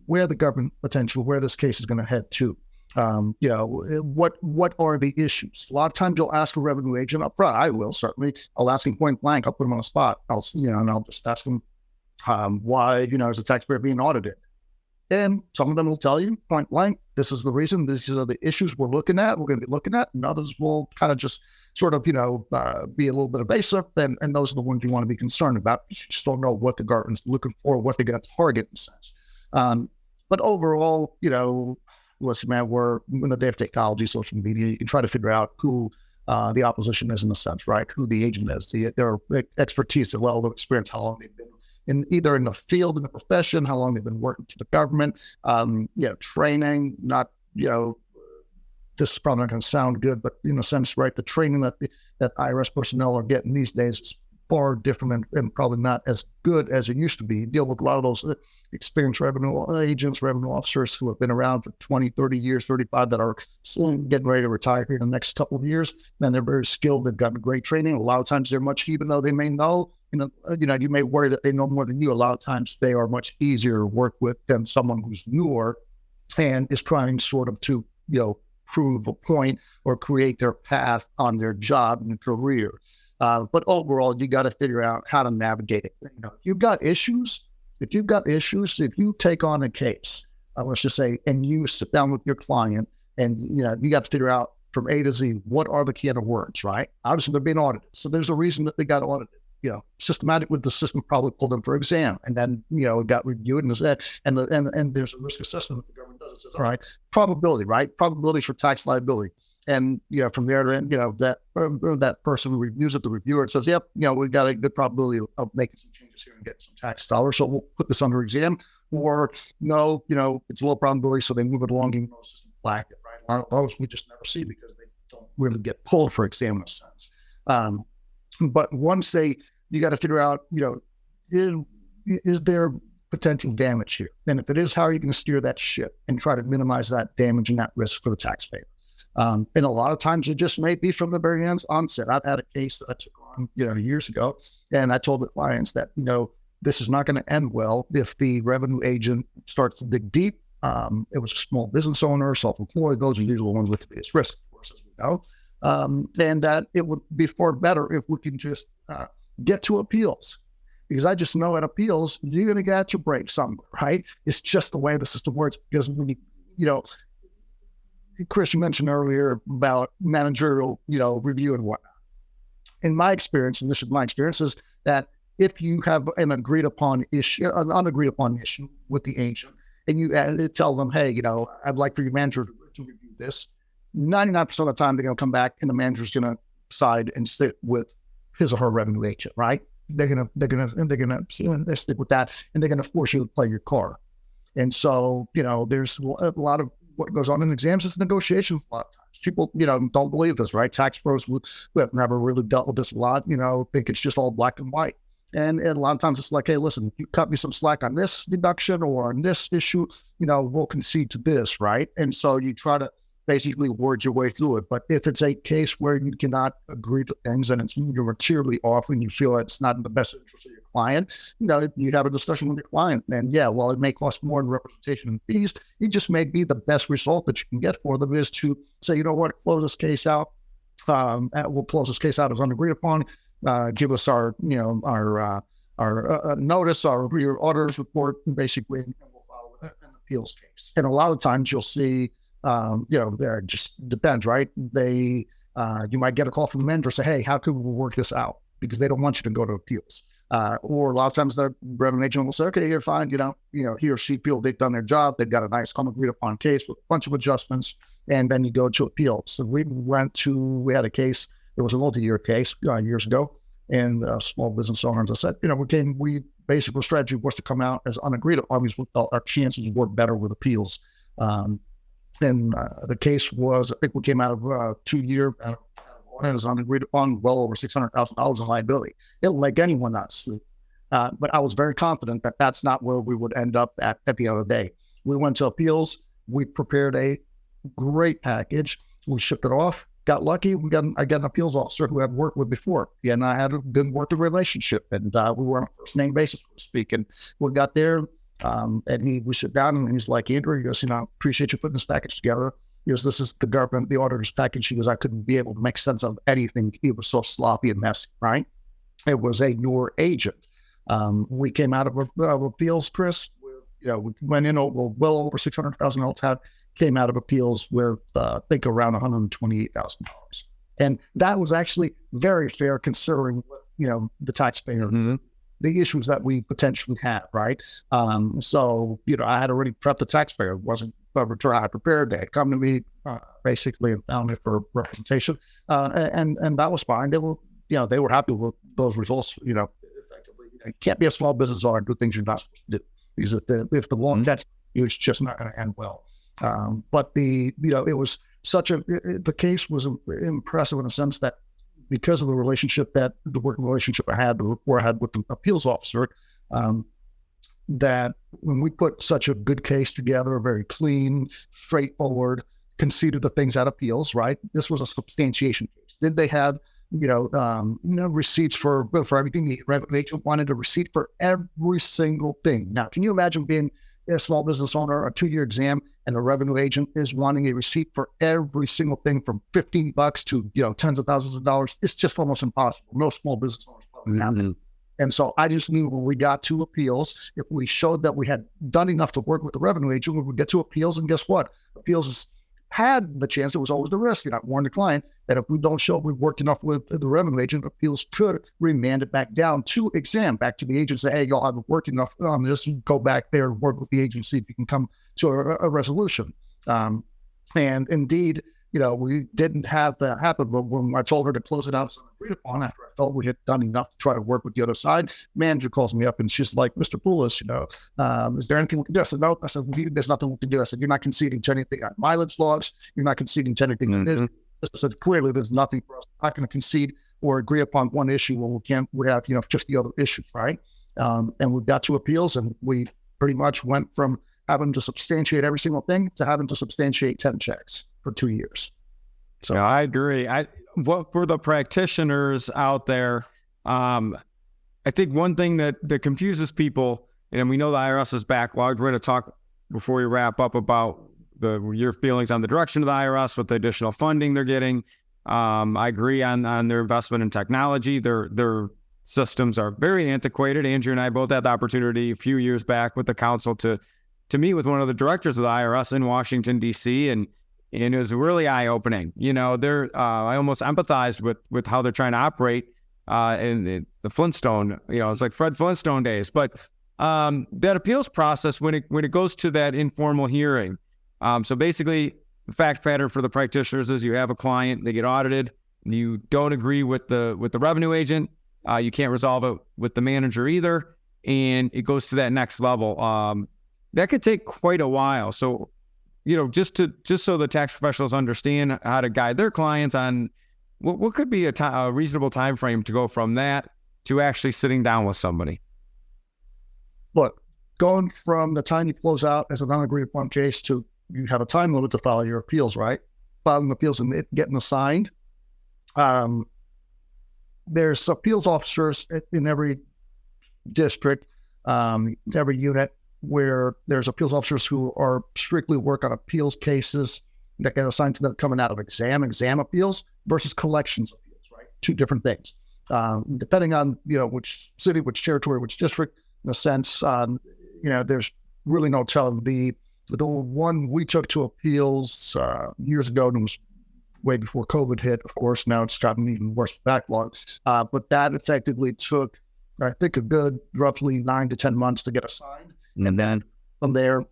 where the government potential, where this case is going to head to. What are the issues? A lot of times you'll ask a revenue agent up front. I will, certainly. I'll ask him point blank. I'll put him on the spot. I'll just ask him why, is the taxpayer being audited? And some of them will tell you point blank, this is the reason, these are the issues we're going to be looking at, and others will kind of just sort of, be a little bit evasive, and those are the ones you want to be concerned about. You just don't know what the government's looking for, what they're going to target in a sense. But overall, listen, man, we're in the day of technology, social media. You can try to figure out who the opposition is in a sense, right? Who the agent is, their expertise, their level of experience, how long they've been in the field, in the profession, how long they've been working for the government, training, not, this is probably not going to sound good, but in a sense, right, the training that IRS personnel are getting these days is far different and probably not as good as it used to be. You deal with a lot of those experienced revenue agents, revenue officers who have been around for 20, 30 years, 35 that are getting ready to retire here in the next couple of years. Man, they're very skilled. They've gotten great training. A lot of times even though they may know, you may worry that they know more than you. A lot of times they are much easier to work with than someone who's newer and is trying sort of to, prove a point or create their path on their job and career. But overall, you got to figure out how to navigate it. If you've got issues, if you take on a case, let's just say, and you sit down with your client and, you got to figure out from A to Z, what are the key words, right? Obviously, they're being audited. So there's a reason that they got audited. Systematically, the system probably pulled them for exam, and then, it got reviewed, and there's a risk assessment that the government does. It says, all right, probability, right? Probabilities for tax liability. And, from there to end, that person who reviews it, the reviewer, it says, yep, we've got a good probability of making some changes here and getting some tax dollars. So we'll put this under exam. Or no, it's a low probability, so they move it along, even though the system flagged it, right? Those we just never see because they don't really get pulled for exam in a sense. But once you got to figure out, is there potential damage here? And if it is, how are you going to steer that ship and try to minimize that damage and that risk for the taxpayer? And a lot of times it just may be from the very onset. I've had a case that I took on, years ago, and I told the clients that, this is not going to end well if the revenue agent starts to dig deep. It was a small business owner, self-employed. Those are usually the ones with the biggest risk, of course, as we know. And that it would be far better if we can just get to appeals. Because I just know at appeals, you're going to get your break somewhere, right? It's just the way the system works. Because when Chris, you mentioned earlier about managerial, review and whatnot. In my experience, and this is my experience, is that if you have an unagreed upon issue with the agent, and you tell them, hey, I'd like for your manager to review this, 99% of the time they're going to come back and the manager's going to side and stick with his or her revenue agent, right? They're going to stick with that, and they're going to force you to play your card. And so, there's a lot of what goes on in exams is negotiations a lot of times. People, don't believe this, right? Tax pros who have never really dealt with this a lot, think it's just all black and white. And a lot of times it's like, hey, listen, if you cut me some slack on this deduction or on this issue, we'll concede to this, right? And so you try to basically word your way through it. But if it's a case where you cannot agree to things and you're materially off and you feel it's not in the best interest of your client, you have a discussion with your client. And it may cost more in representation and fees. It just may be the best result that you can get for them is to say, close this case out. We'll close this case out as unagreed upon. Give us our notice, your auditor's report, basically, and we'll file an appeals case. And a lot of times you'll see, it just depends, right? You might get a call from the manager say, hey, how could we work this out? Because they don't want you to go to appeals. Or a lot of times the revenue agent will say, okay, you're fine. He or she feel they've done their job. They've got a nice agreed upon case with a bunch of adjustments, and then you go to appeals. So we had a case. It was a multi-year case years ago, and small business owners, I said, we basically strategy was to come out as unagreed upon because we felt our chances were better with appeals. And the case was, I think we came out of 2 year out of audit as unagreed upon, well over $600,000 in liability. It'll make anyone not sleep. But I was very confident that that's not where we would end up at the end of the day. We went to appeals. We prepared a great package. We shipped it off. Got lucky. I got an appeals officer who I'd worked with before. Yeah, and I had a good working relationship, and we were on a first name basis, so to speak. And we got there, and we sit down, and he's like, Andrew, he goes, appreciate you putting this package together. He goes, this is the government, the auditor's package. He goes, I couldn't be able to make sense of anything. It was so sloppy and messy, right? It was a newer agent. We came out of appeals, Chris. We went in well over $600,000 came out of appeals with, I think, around $128,000. And that was actually very fair considering, the taxpayer, the issues that we potentially have, right? So, I had already prepped the taxpayer. It wasn't I prepared. They had come to me basically and found me for representation. And that was fine. They were happy with those results, effectively. You can't be a small business owner and do things you're not supposed to do. Because if the law catches you, it's just not going to end well. But it was the case was impressive in a sense that because of the working relationship I had with the appeals officer, that when we put such a good case together, very clean, straightforward, conceded the things at appeals, right? This was a substantiation case. Did they have, receipts for everything? The revenue agent wanted a receipt for every single thing. Now, can you imagine being a small business owner, a 2-year exam, and the revenue agent is wanting a receipt for every single thing from $15 to, tens of thousands of dollars? It's just almost impossible. No small business owners probably have it. And so I just knew when we got to appeals, if we showed that we had done enough to work with the revenue agent, we would get to appeals. And guess what? Appeals had the chance, it was always the risk. I warned the client that if we don't show we worked enough with the revenue agent, appeals could remand it back down to exam, back to the agent, say, hey, y'all haven't worked enough on this, go back there and work with the agency if you can come to a resolution. And indeed, we didn't have that happen, but when I told her to close it out as agreed upon, after I felt we had done enough to try to work with the other side, manager calls me up and she's like, Mr. Poulos, is there anything we can do? I said, no. I said, there's nothing we can do. I said, you're not conceding to anything on mileage logs. You're not conceding to anything on this. I said, clearly there's nothing for us. I'm not going to concede or agree upon one issue when we have, just the other issues, right? And we got to appeals and we pretty much went from having to substantiate every single thing to having to substantiate 10 checks for 2 years. So yeah, I agree. What for the practitioners out there, I think one thing that confuses people, and we know the IRS is backlogged. We're going to talk before we wrap up about your feelings on the direction of the IRS with the additional funding they're getting. I agree on their investment in technology. Their systems are very antiquated. Andrew and I both had the opportunity a few years back with the council to meet with one of the directors of the IRS in Washington, D.C., and it was really eye-opening. I almost empathized with how they're trying to operate in the Flintstone. It's like Fred Flintstone days. But that appeals process, when it goes to that informal hearing, so basically the fact pattern for the practitioners is you have a client, they get audited, you don't agree with the revenue agent, you can't resolve it with the manager either, and it goes to that next level. That could take quite a while. So, just so the tax professionals understand how to guide their clients on what could be a reasonable time frame to go from that to actually sitting down with somebody. Look, going from the time you close out as an unagreed upon case to you have a time limit to file your appeals, right? Filing appeals and it getting assigned. There's appeals officers in every district, every unit, where there's appeals officers who are strictly work on appeals cases that get assigned to them coming out of exam appeals versus collections appeals, right? Two different things. Depending on, which city, which territory, which district, in a sense, there's really no telling. The one we took to appeals years ago, and it was way before COVID hit, of course. Now it's gotten even worse backlogs. But that effectively took, I think, a good roughly 9 to 10 months to get assigned. And then from there,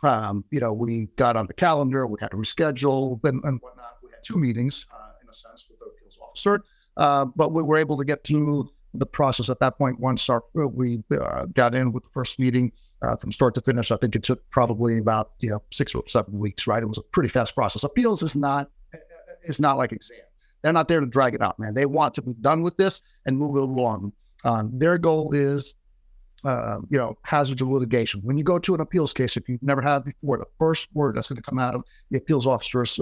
we got on the calendar, we had to reschedule and whatnot. We had 2 meetings, in a sense, with the appeals officer. But we were able to get through the process at that point. Once we got in with the first meeting from start to finish, I think it took probably about 6 or 7 weeks, right? It was a pretty fast process. Appeals is not like exam. They're not there to drag it out, man. They want to be done with this and move it along. Their goal is hazards of litigation. When you go to an appeals case, if you've never had before, the first word that's going to come out of the appeals officer's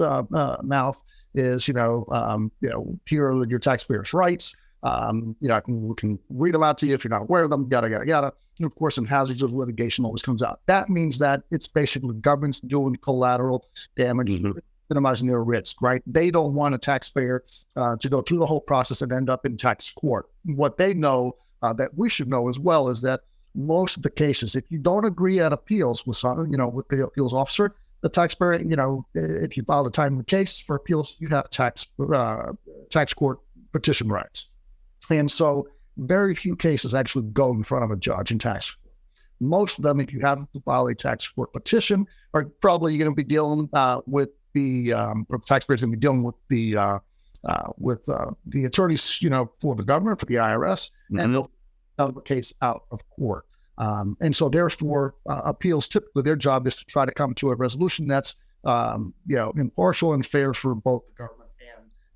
mouth is, here are your taxpayers' rights. We can read them out to you if you're not aware of them, yada, yada, yada. And of course, in hazards of litigation always comes out. That means that it's basically governments doing collateral damage, minimizing their risk, right? They don't want a taxpayer to go through the whole process and end up in tax court. What they know that we should know as well is that most of the cases, if you don't agree at appeals with with the appeals officer, the taxpayer, if you file a timely case for appeals, you have tax court petition rights. And so very few cases actually go in front of a judge in tax court. Most of them, if you have to file a tax court petition, are probably going to be dealing with the taxpayers going to be dealing with the attorneys, for the government, for the IRS, and they'll have the case out of court. And so therefore, appeals, typically their job is to try to come to a resolution that's, impartial and fair for both the government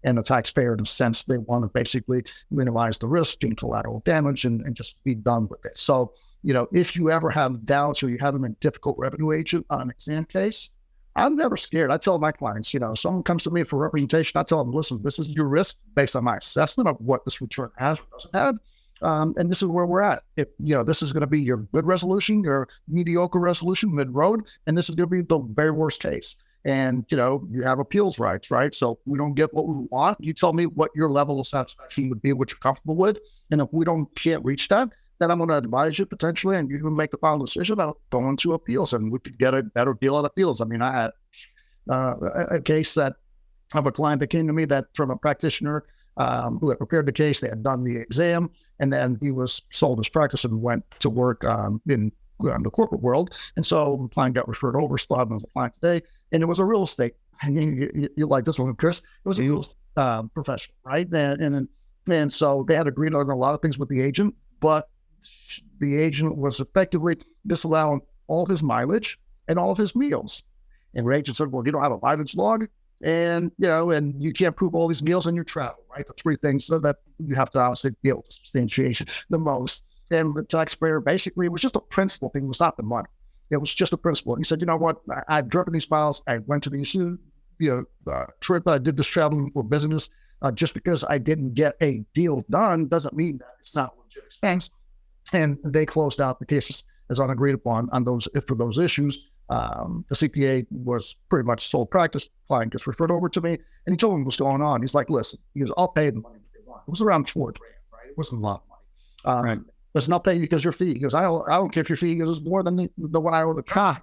and the taxpayer, in a sense. They want to basically minimize the risk and collateral damage and just be done with it. So, if you ever have doubts or you have a difficult revenue agent on an exam case, I'm never scared. I tell my clients, someone comes to me for representation, I tell them, listen, this is your risk based on my assessment of what this return has or doesn't have. And this is where we're at. If, this is going to be your good resolution, your mediocre resolution, mid-road, and this is going to be the very worst case. And, you have appeals rights, right? So if we don't get what we want, you tell me what your level of satisfaction would be, what you're comfortable with. And if we can't reach that, then I'm going to advise you potentially, and you can make the final decision about going to appeals, and we could get a better deal on appeals. I mean, I had a case that of a client that came to me that from a practitioner who had prepared the case, they had done the exam, and then he was sold his practice and went to work in the corporate world. And so the client got referred over, still having a client today, and it was a real estate. And you like this one, Chris? It was a real estate professional, right? And so they had agreed on a lot of things with the agent, but the agent was effectively disallowing all his mileage and all of his meals. And the agent said, well, you don't have a mileage log, and and you can't prove all these meals in your travel, right? The 3 things that you have to obviously be able to substantiate the most. And the taxpayer, basically, it was just a principle thing. It was not the money. It was just a principle. And he said, you know what? I've driven these miles. I went to these trip. I did this traveling for business. Just because I didn't get a deal done doesn't mean that it's not a legit expense. And they closed out the cases as unagreed upon on those for those issues. The CPA was pretty much sole practice. Client gets referred over to me, and he told me what's going on. He's like, "Listen," he goes, "I'll pay the money that they want." It was around $4,000, right? It wasn't a lot of money. Right. Listen, I'll pay you because your fee. He goes, I don't care if your fee goes more than the one I owe the client.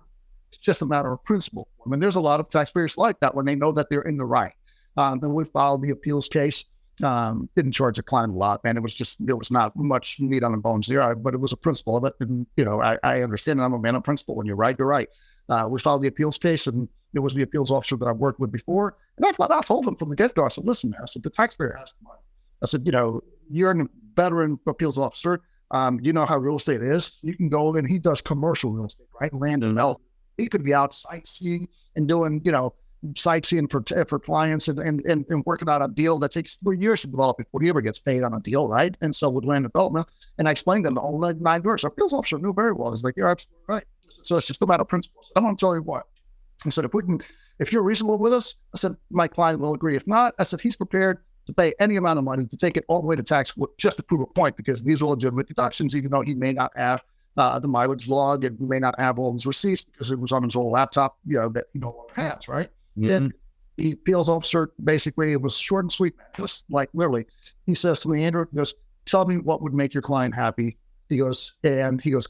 It's just a matter of principle. I mean, there's a lot of taxpayers like that when they know that they're in the right. Then we filed the appeals case. Didn't charge the client a lot, man. There was not much meat on the bones there, but it was a principle of it. And, I understand I'm a man of principle. When you're right, you're right. We filed the appeals case, and it was the appeals officer that I've worked with before. And I told him from the get-go, I said, listen, man, I said, the taxpayer has the money. I said, you're a veteran appeals officer. You know how real estate is. You can go and he does commercial real estate, right? Land and development. He could be out sightseeing and doing, sightseeing for clients and working out a deal that takes 3 years to develop before he ever gets paid on a deal, right? And so with land development, and I explained them the whole 9 years. Appeals officer knew very well. He's like, you're absolutely right. So it's just a matter of principles. I'm going to tell you what. I said, if you're reasonable with us, I said, my client will agree. If not, I said, he's prepared to pay any amount of money to take it all the way to tax just to prove a point, because these are legitimate deductions, even though he may not have the mileage log and he may not have all his receipts because it was on his old laptop, that he no longer has, right? Mm-hmm. And the appeals officer, basically, it was short and sweet, man. It was like, literally, he says to me, Andrew, he goes, tell me what would make your client happy. He goes,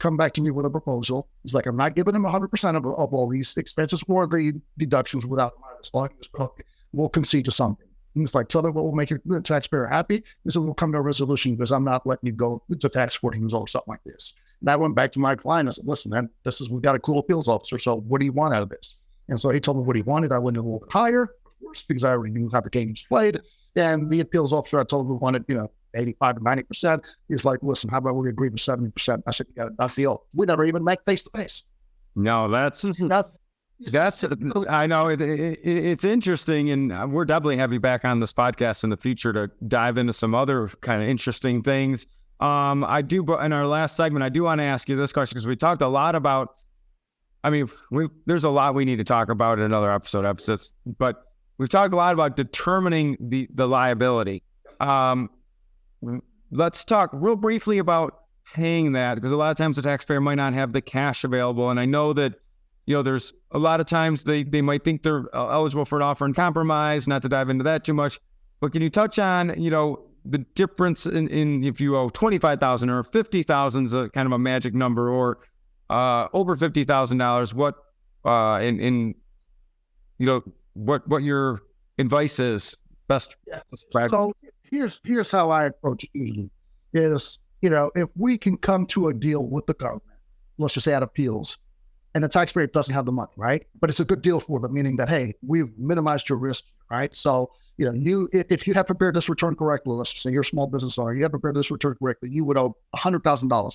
come back to me with a proposal. He's like, I'm not giving him 100% of all these expenses or the deductions without the mileage log. He goes, but we'll concede to something. He's like, tell them what will make your taxpayer happy. He said, we'll come to a resolution because I'm not letting you go to tax court or something like this. And I went back to my client. I said, listen, man, we've got a cool appeals officer. So what do you want out of this? And so he told me what he wanted. I went a little bit higher, of course, because I already knew how the game was played. And the appeals officer, I told him we wanted, 85 to 90%. He's like, listen, how about we agree to 70%? I said, yeah, I feel we never even met face to face. No, that's I know it's interesting, and we're definitely have you back on this podcast in the future to dive into some other kind of interesting things. I do, but in our last segment, I do want to ask you this question because we talked a lot about. I mean, there's a lot we need to talk about in another episodes, but we've talked a lot about determining the liability. Let's talk real briefly about paying that, because a lot of times the taxpayer might not have the cash available, and I know that. There's a lot of times they might think they're eligible for an offer in compromise, not to dive into that too much, but can you touch on, the difference in if you owe $25,000 or $50,000 is a kind of a magic number, or over $50,000, what your advice is best? Yeah. So here's how I approach it usually is, if we can come to a deal with the government, let's just add appeals, and the taxpayer doesn't have the money, right? But it's a good deal for them, meaning that, hey, we've minimized your risk, right? So, if you have prepared this return correctly, let's just say you're a small business owner, you have prepared this return correctly, you would owe $100,000,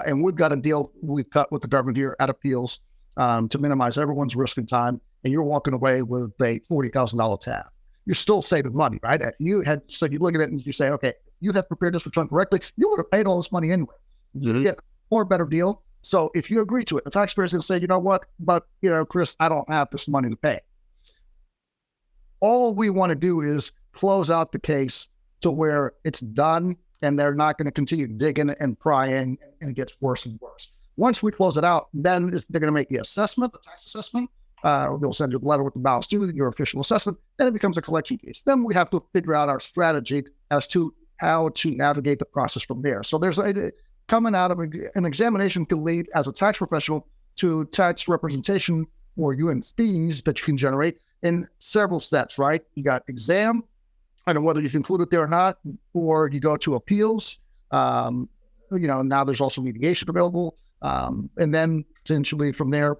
and we've got a deal we've cut with the government here at appeals to minimize everyone's risk and time, and you're walking away with a $40,000 tab. You're still saving money, right? So you look at it and you say, okay, you have prepared this return correctly, you would have paid all this money anyway. You get a better deal. So if you agree to it, the taxpayer is going to say, you know what, but, Chris, I don't have this money to pay. All we want to do is close out the case to where it's done and they're not going to continue digging and prying, and it gets worse and worse. Once we close it out, then they're going to make the assessment, the tax assessment. They'll send you a letter with the balance due, your official assessment. Then it becomes a collection case. Then we have to figure out our strategy as to how to navigate the process from there. So there's coming out of an examination can lead as a tax professional to tax representation for you and fees that you can generate in several steps, right? You got exam, I don't know whether you can include it there or not, or you go to appeals. Now there's also mediation available. And then potentially from there,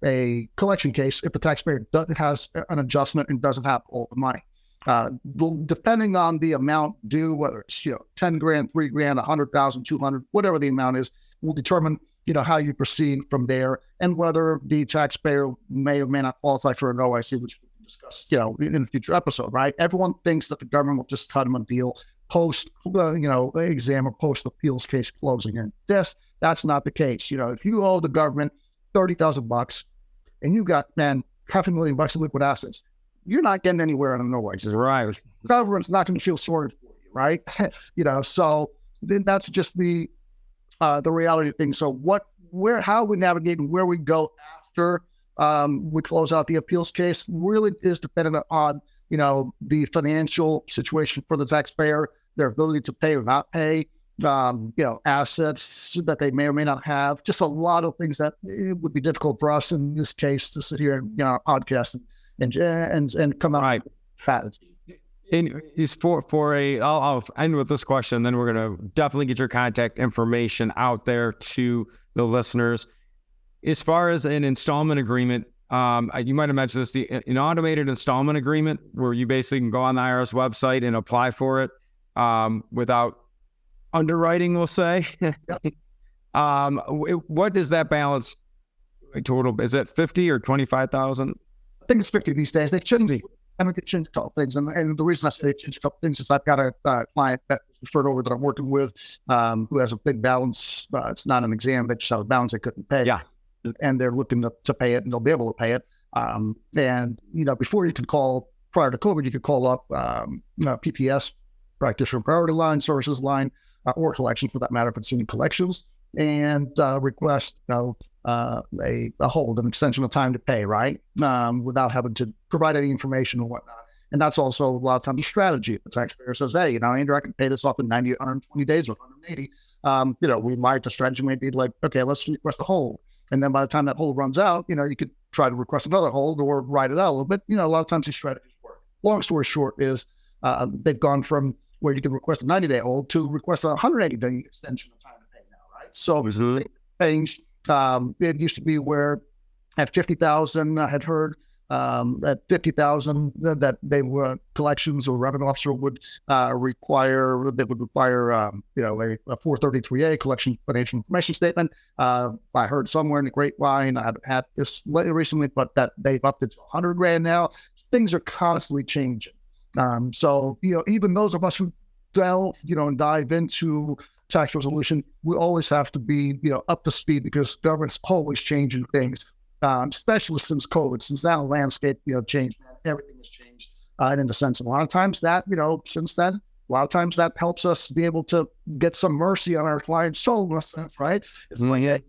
a collection case if the taxpayer has an adjustment and doesn't have all the money. Depending on the amount due, whether it's, 10 grand, 3 grand, 100,000, 200, whatever the amount is, will determine, how you proceed from there, and whether the taxpayer may or may not qualify for an OIC, which we can discuss, in a future episode, right? Everyone thinks that the government will just cut them a deal post, exam or post appeals case closing. And that's not the case. If you owe the government $30,000 and you got, $500,000 in liquid assets. You're not getting anywhere on a no-wages. Right. Government's not going to feel sorry for you, right? So then that's just the reality of things. So how we navigate and where we go after we close out the appeals case really is dependent on, the financial situation for the taxpayer, their ability to pay or not pay, assets that they may or may not have, just a lot of things that it would be difficult for us in this case to sit here and, our podcast and come out right. fat. And is I'll end with this question, then we're going to definitely get your contact information out there to the listeners. As far as an installment agreement, you might have mentioned this, an automated installment agreement where you basically can go on the IRS website and apply for it without underwriting, we'll say. What is that balance total? Is it 50 or 25,000? I think it's 50 these days. They've changed. They've changed a couple things. And the reason I say they've changed a couple things is I've got a client that was referred over that I'm working with who has a big balance. It's not an exam. They just have a balance they couldn't pay. Yeah. And they're looking to pay it, and they'll be able to pay it. And, before you could call, prior to COVID, you could call up, PPS, practitioner priority line, services line, or collections for that matter, if it's in collections, and request, a hold, an extension of time to pay, right? Without having to provide any information and whatnot. And that's also a lot of times a strategy. If the taxpayer says, hey, Andrew, I can pay this off in 90, 120 days or 180. The strategy may be like, okay, let's request a hold. And then by the time that hold runs out, you could try to request another hold or ride it out a little bit. A lot of times these strategies work. Long story short is they've gone from where you can request a 90-day hold to request a 180-day extension of time to pay now, right? So they changed. It used to be where at 50,000, I had heard at 50,000 that they were collections or revenue officer would require a 433A collection financial information statement. I heard somewhere in the grapevine, I haven't had this recently, but that they've upped it to $100,000 now. Things are constantly changing. So even those of us who delve, and dive into tax resolution, we always have to be, up to speed because government's always changing things. Especially since COVID, since that landscape, changed, man, everything has changed. And in a sense, a lot of times that, since then, a lot of times that helps us be able to get some mercy on our client's soul, in a sense, right? It's like,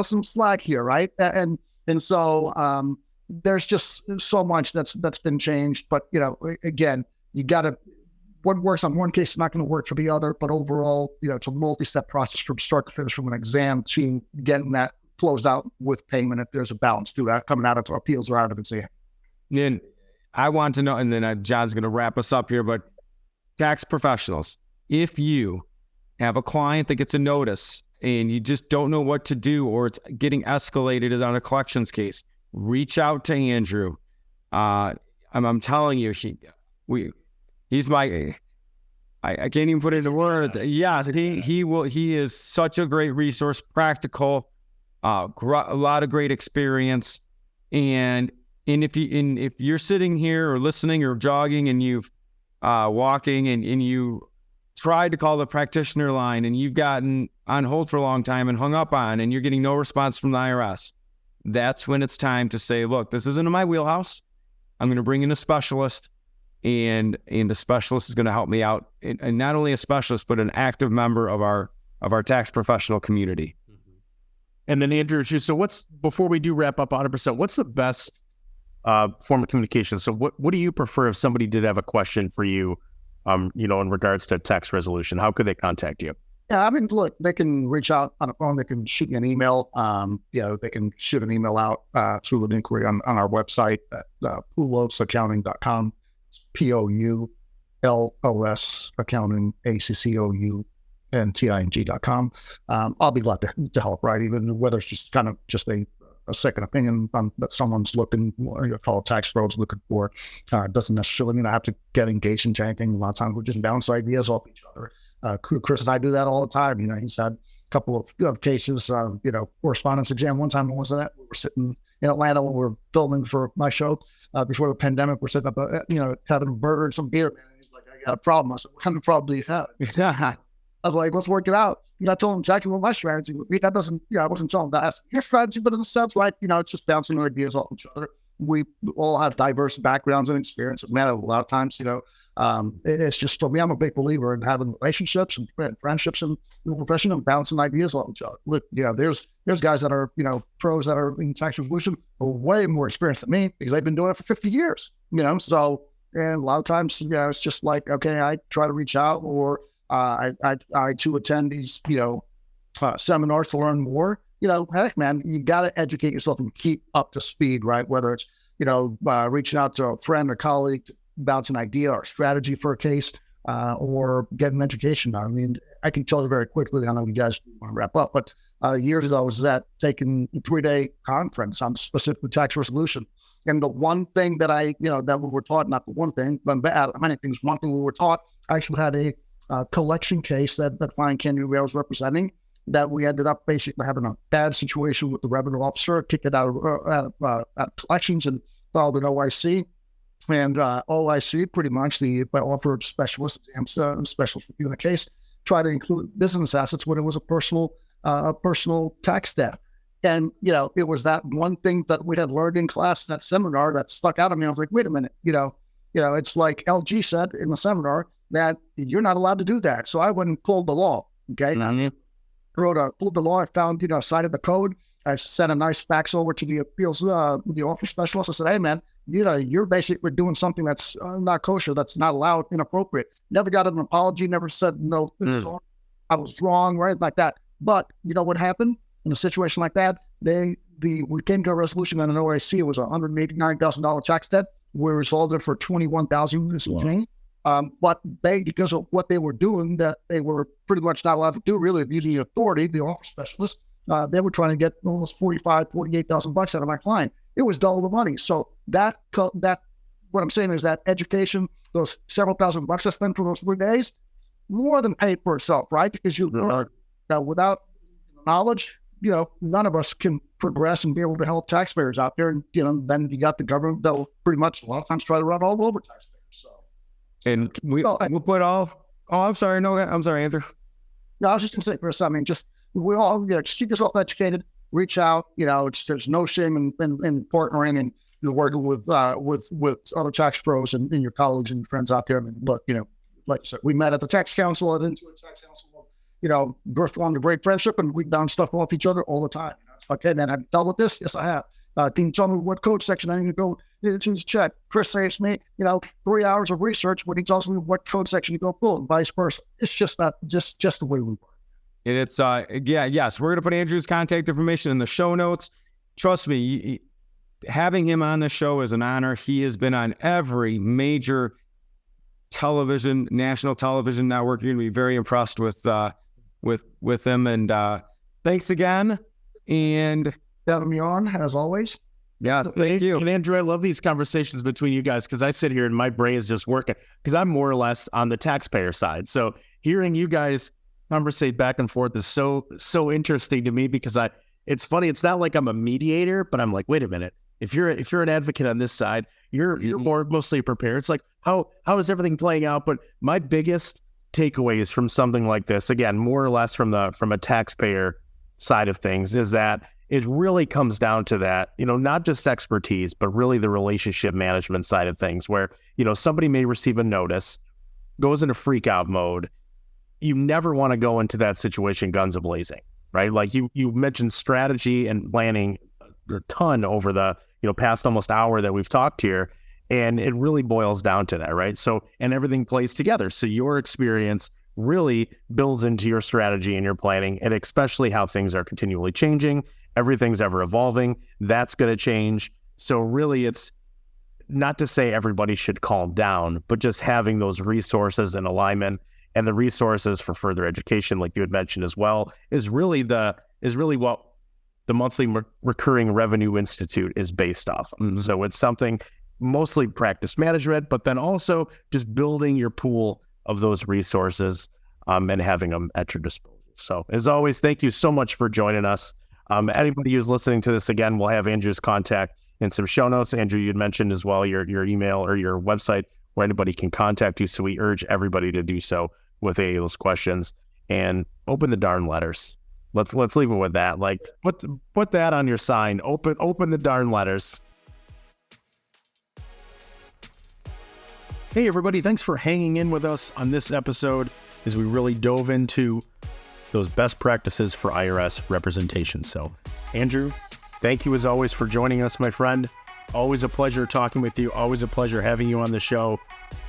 some slack here, right? And so there's just so much that's been changed. But, again, you got to, what works on one case is not going to work for the other. But overall, it's a multi-step process from start to finish, from an exam to getting that closed out with payment if there's a balance to that coming out of appeals or out of exam. And I want to know, and then John's going to wrap us up here, but tax professionals, if you have a client that gets a notice and you just don't know what to do or it's getting escalated on a collections case, reach out to Andrew. I'm telling you, he's my, I can't even put it into words. Yes, he is such a great resource, practical, a lot of great experience, and if you're sitting here or listening or jogging and you've walking and you tried to call the practitioner line and you've gotten on hold for a long time and hung up on and you're getting no response from the IRS, that's when it's time to say, look, this isn't in my wheelhouse. I'm going to bring in a specialist, and the specialist is going to help me out, and not only a specialist but an active member of our tax professional community. And then Andrew, so before we do wrap up 100%, what's the best form of communication? So what do you prefer if somebody did have a question for you, in regards to tax resolution? How could they contact you? Yeah, look, they can reach out on a phone. They can shoot me an email. They can shoot an email out through an inquiry on our website at poulosaccounting.com. It's POULOS accounting, ACCOUNTING.com. I'll be glad to help, right? Even whether it's just kind of just a second opinion on that someone's looking, follow tax pros looking for. Doesn't necessarily mean I have to get engaged into anything. A lot of times we just bounce ideas off each other. Chris and I do that all the time. He's had a couple of cases, correspondence exam. One time, we were sitting in Atlanta when we were filming for my show before the pandemic. We're sitting up, having a burger and some beer, man. And he's like, I got a problem. I said, what kind of problem do you have? I was like, let's work it out. I told him exactly what my strategy would be. That doesn't, I wasn't telling him that. Your strategy, but in a sense, right? It's just bouncing ideas off each other. we all have diverse backgrounds and experiences. Man, a lot of times, it's just, for me, I'm a big believer in having relationships and friendships and the profession and bouncing ideas off each other. Look, there's guys that are, pros that are in tax resolution are way more experienced than me because they've been doing it for 50 years, so, and a lot of times, it's just like, okay, I try to reach out, or I to attend these, seminars to learn more. Heck, man, you got to educate yourself and keep up to speed, right? Whether it's, reaching out to a friend or colleague to bounce an idea or strategy for a case, or get an education. I mean, I can tell you very quickly, I know you guys want to wrap up, but years ago I was taking a 3-day conference on specifically tax resolution. And the one thing that that we were taught, not the one thing, but out of many things, one thing we were taught, I actually had a collection case that client Kenny was representing, that we ended up basically having a bad situation with the revenue officer, kicked it out of collections and filed an OIC. And OIC, pretty much the offered specialist, specialist reviewing the case, tried to include business assets when it was a personal tax debt. And, it was that one thing that we had learned in class in that seminar that stuck out of me. I was like, wait a minute, it's like LG said in the seminar that you're not allowed to do that. So I went and pulled the law. Okay. Pulled the law. I found, cited the code. I sent a nice fax over to the appeals, the office specialist. I said, hey, man, you're basically doing something that's not kosher, that's not allowed, inappropriate. Never got an apology, never said, no, I was wrong, right? Like that. But you know what happened in a situation like that? We came to a resolution on an OIC. It was $189,000 tax debt. We resolved it for $21,000. But because of what they were doing, that they were pretty much not allowed to do, really, using the authority, the office specialist, they were trying to get almost $48,000 out of my client. It was double the money. So that what I'm saying is that education, those several $1,000s I spent for those 3 days, more than paid for itself, right? Because without knowledge, none of us can progress and be able to help taxpayers out there. And then you got the government that'll pretty much a lot of times try to run all over taxpayers. So. And we'll put all. Oh, I'm sorry. No, I'm sorry, Andrew. No, I was just going to say, Chris, I mean, we all, just keep yourself educated, reach out, there's no shame in partnering and working with other tax pros and your colleagues and your friends out there. I mean, look, like you said, we met at the tax council, at Intuit Tax Council, formed a great friendship, and we bounce stuff off each other all the time. Okay, man, have you dealt with this? Yes, I have. Can you tell me what code section I need to go to check? Chris saves me, 3 hours of research when he tells me what code section to go pull, and vice versa. It's just not just the way we work. And it's yes, we're gonna put Andrew's contact information in the show notes. Trust me, having him on the show is an honor. He has been on every major television, national television network. You're gonna be very impressed with him. And thanks again. And having me on, as always. Yeah, thank you. And Andrew, I love these conversations between you guys because I sit here and my brain is just working because I'm more or less on the taxpayer side. So hearing you guys conversate back and forth is so interesting to me because it's funny. It's not like I'm a mediator, but I'm like, wait a minute. If you're an advocate on this side, you're more mostly prepared. It's like how is everything playing out? But my biggest takeaways from something like this, again, more or less from a taxpayer side of things, is that it really comes down to that, not just expertise, but really the relationship management side of things where, somebody may receive a notice, goes into freak out mode. You never want to go into that situation guns a-blazing, right? Like you mentioned strategy and planning a ton over the, past almost hour that we've talked here. And it really boils down to that, right? So, and everything plays together. So your experience really builds into your strategy and your planning, and especially how things are continually changing. Everything's ever evolving. That's going to change. So really it's not to say everybody should calm down, but just having those resources and alignment and the resources for further education, like you had mentioned as well, is really what the monthly recurring revenue institute is based off of. Mm-hmm. So it's something mostly practice management, but then also just building your pool of those resources and having them at your disposal. So as always, thank you so much for joining us. Anybody who's listening to this, again, we'll have Andrew's contact in some show notes. Andrew, you'd mentioned as well your email or your website where anybody can contact you. So we urge everybody to do so with any of those questions and open the darn letters. Let's leave it with that. Like put that on your sign. Open the darn letters. Hey, everybody. Thanks for hanging in with us on this episode as we really dove into those best practices for IRS representation. So, Andrew, thank you as always for joining us, my friend. Always a pleasure talking with you. Always a pleasure having you on the show.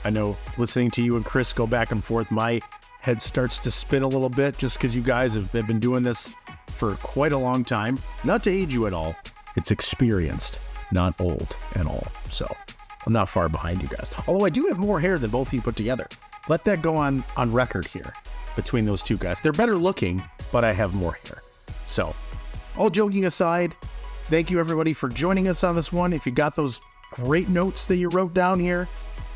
I know listening to you and Chris go back and forth, my head starts to spin a little bit just because you guys have been doing this for quite a long time. Not to age you at all. It's experienced, not old at all. So I'm not far behind you guys. Although I do have more hair than both of you put together. Let that go on record here between those two guys. They're better looking, but I have more hair. So all joking aside, thank you everybody for joining us on this one. If you got those great notes that you wrote down here,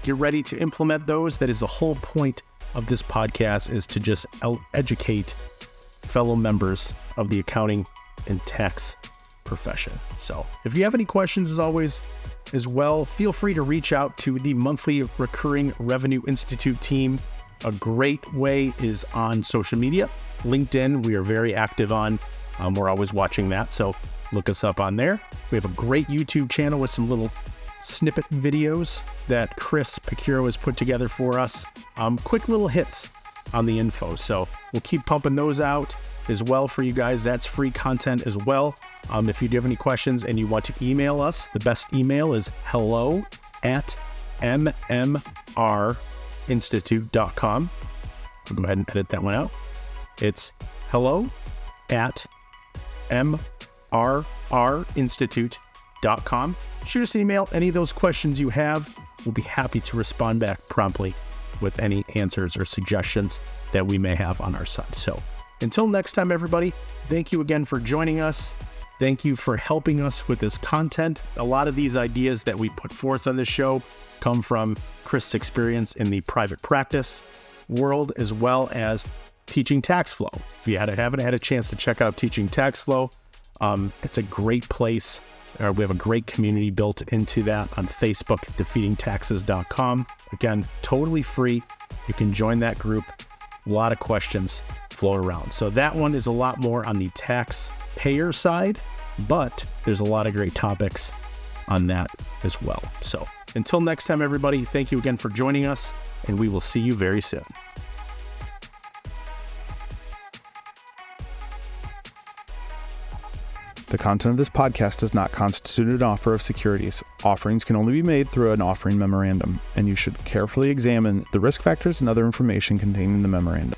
get ready to implement those. That is the whole point of this podcast, is to just educate fellow members of the accounting and tax profession. So if you have any questions, as always, as well, feel free to reach out to the Monthly Recurring Revenue Institute team. A great way is on social media. LinkedIn, we are very active on. We're always watching that, so look us up on there. We have a great YouTube channel with some little snippet videos that Chris Picuro has put together for us. Quick little hits on the info. So we'll keep pumping those out as well for you guys. That's free content as well. If you do have any questions and you want to email us, the best email is hello@mmrinstitute.com. I'll go ahead and edit that one out. It's hello@mrrinstitute.com. Shoot us an email. Any of those questions you have, we'll be happy to respond back promptly with any answers or suggestions that we may have on our side. So until next time, everybody, thank you again for joining us. Thank you for helping us with this content. A lot of these ideas that we put forth on this show come from Chris' experience in the private practice world, as well as Teaching Tax Flow. If you haven't had a chance to check out Teaching Tax Flow, it's a great place. We have a great community built into that on Facebook, defeatingtaxes.com. Again, totally free. You can join that group. A lot of questions float around. So that one is a lot more on the taxpayer side, but there's a lot of great topics on that as well. So until next time, everybody, thank you again for joining us, and we will see you very soon. The content of this podcast does not constitute an offer of securities. Offerings can only be made through an offering memorandum, and you should carefully examine the risk factors and other information contained in the memorandum.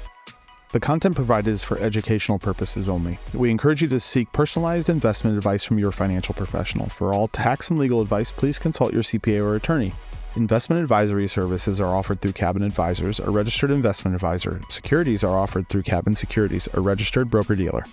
The content provided is for educational purposes only. We encourage you to seek personalized investment advice from your financial professional. For all tax and legal advice, please consult your CPA or attorney. Investment advisory services are offered through Cabin Advisors, a registered investment advisor. Securities are offered through Cabin Securities, a registered broker-dealer.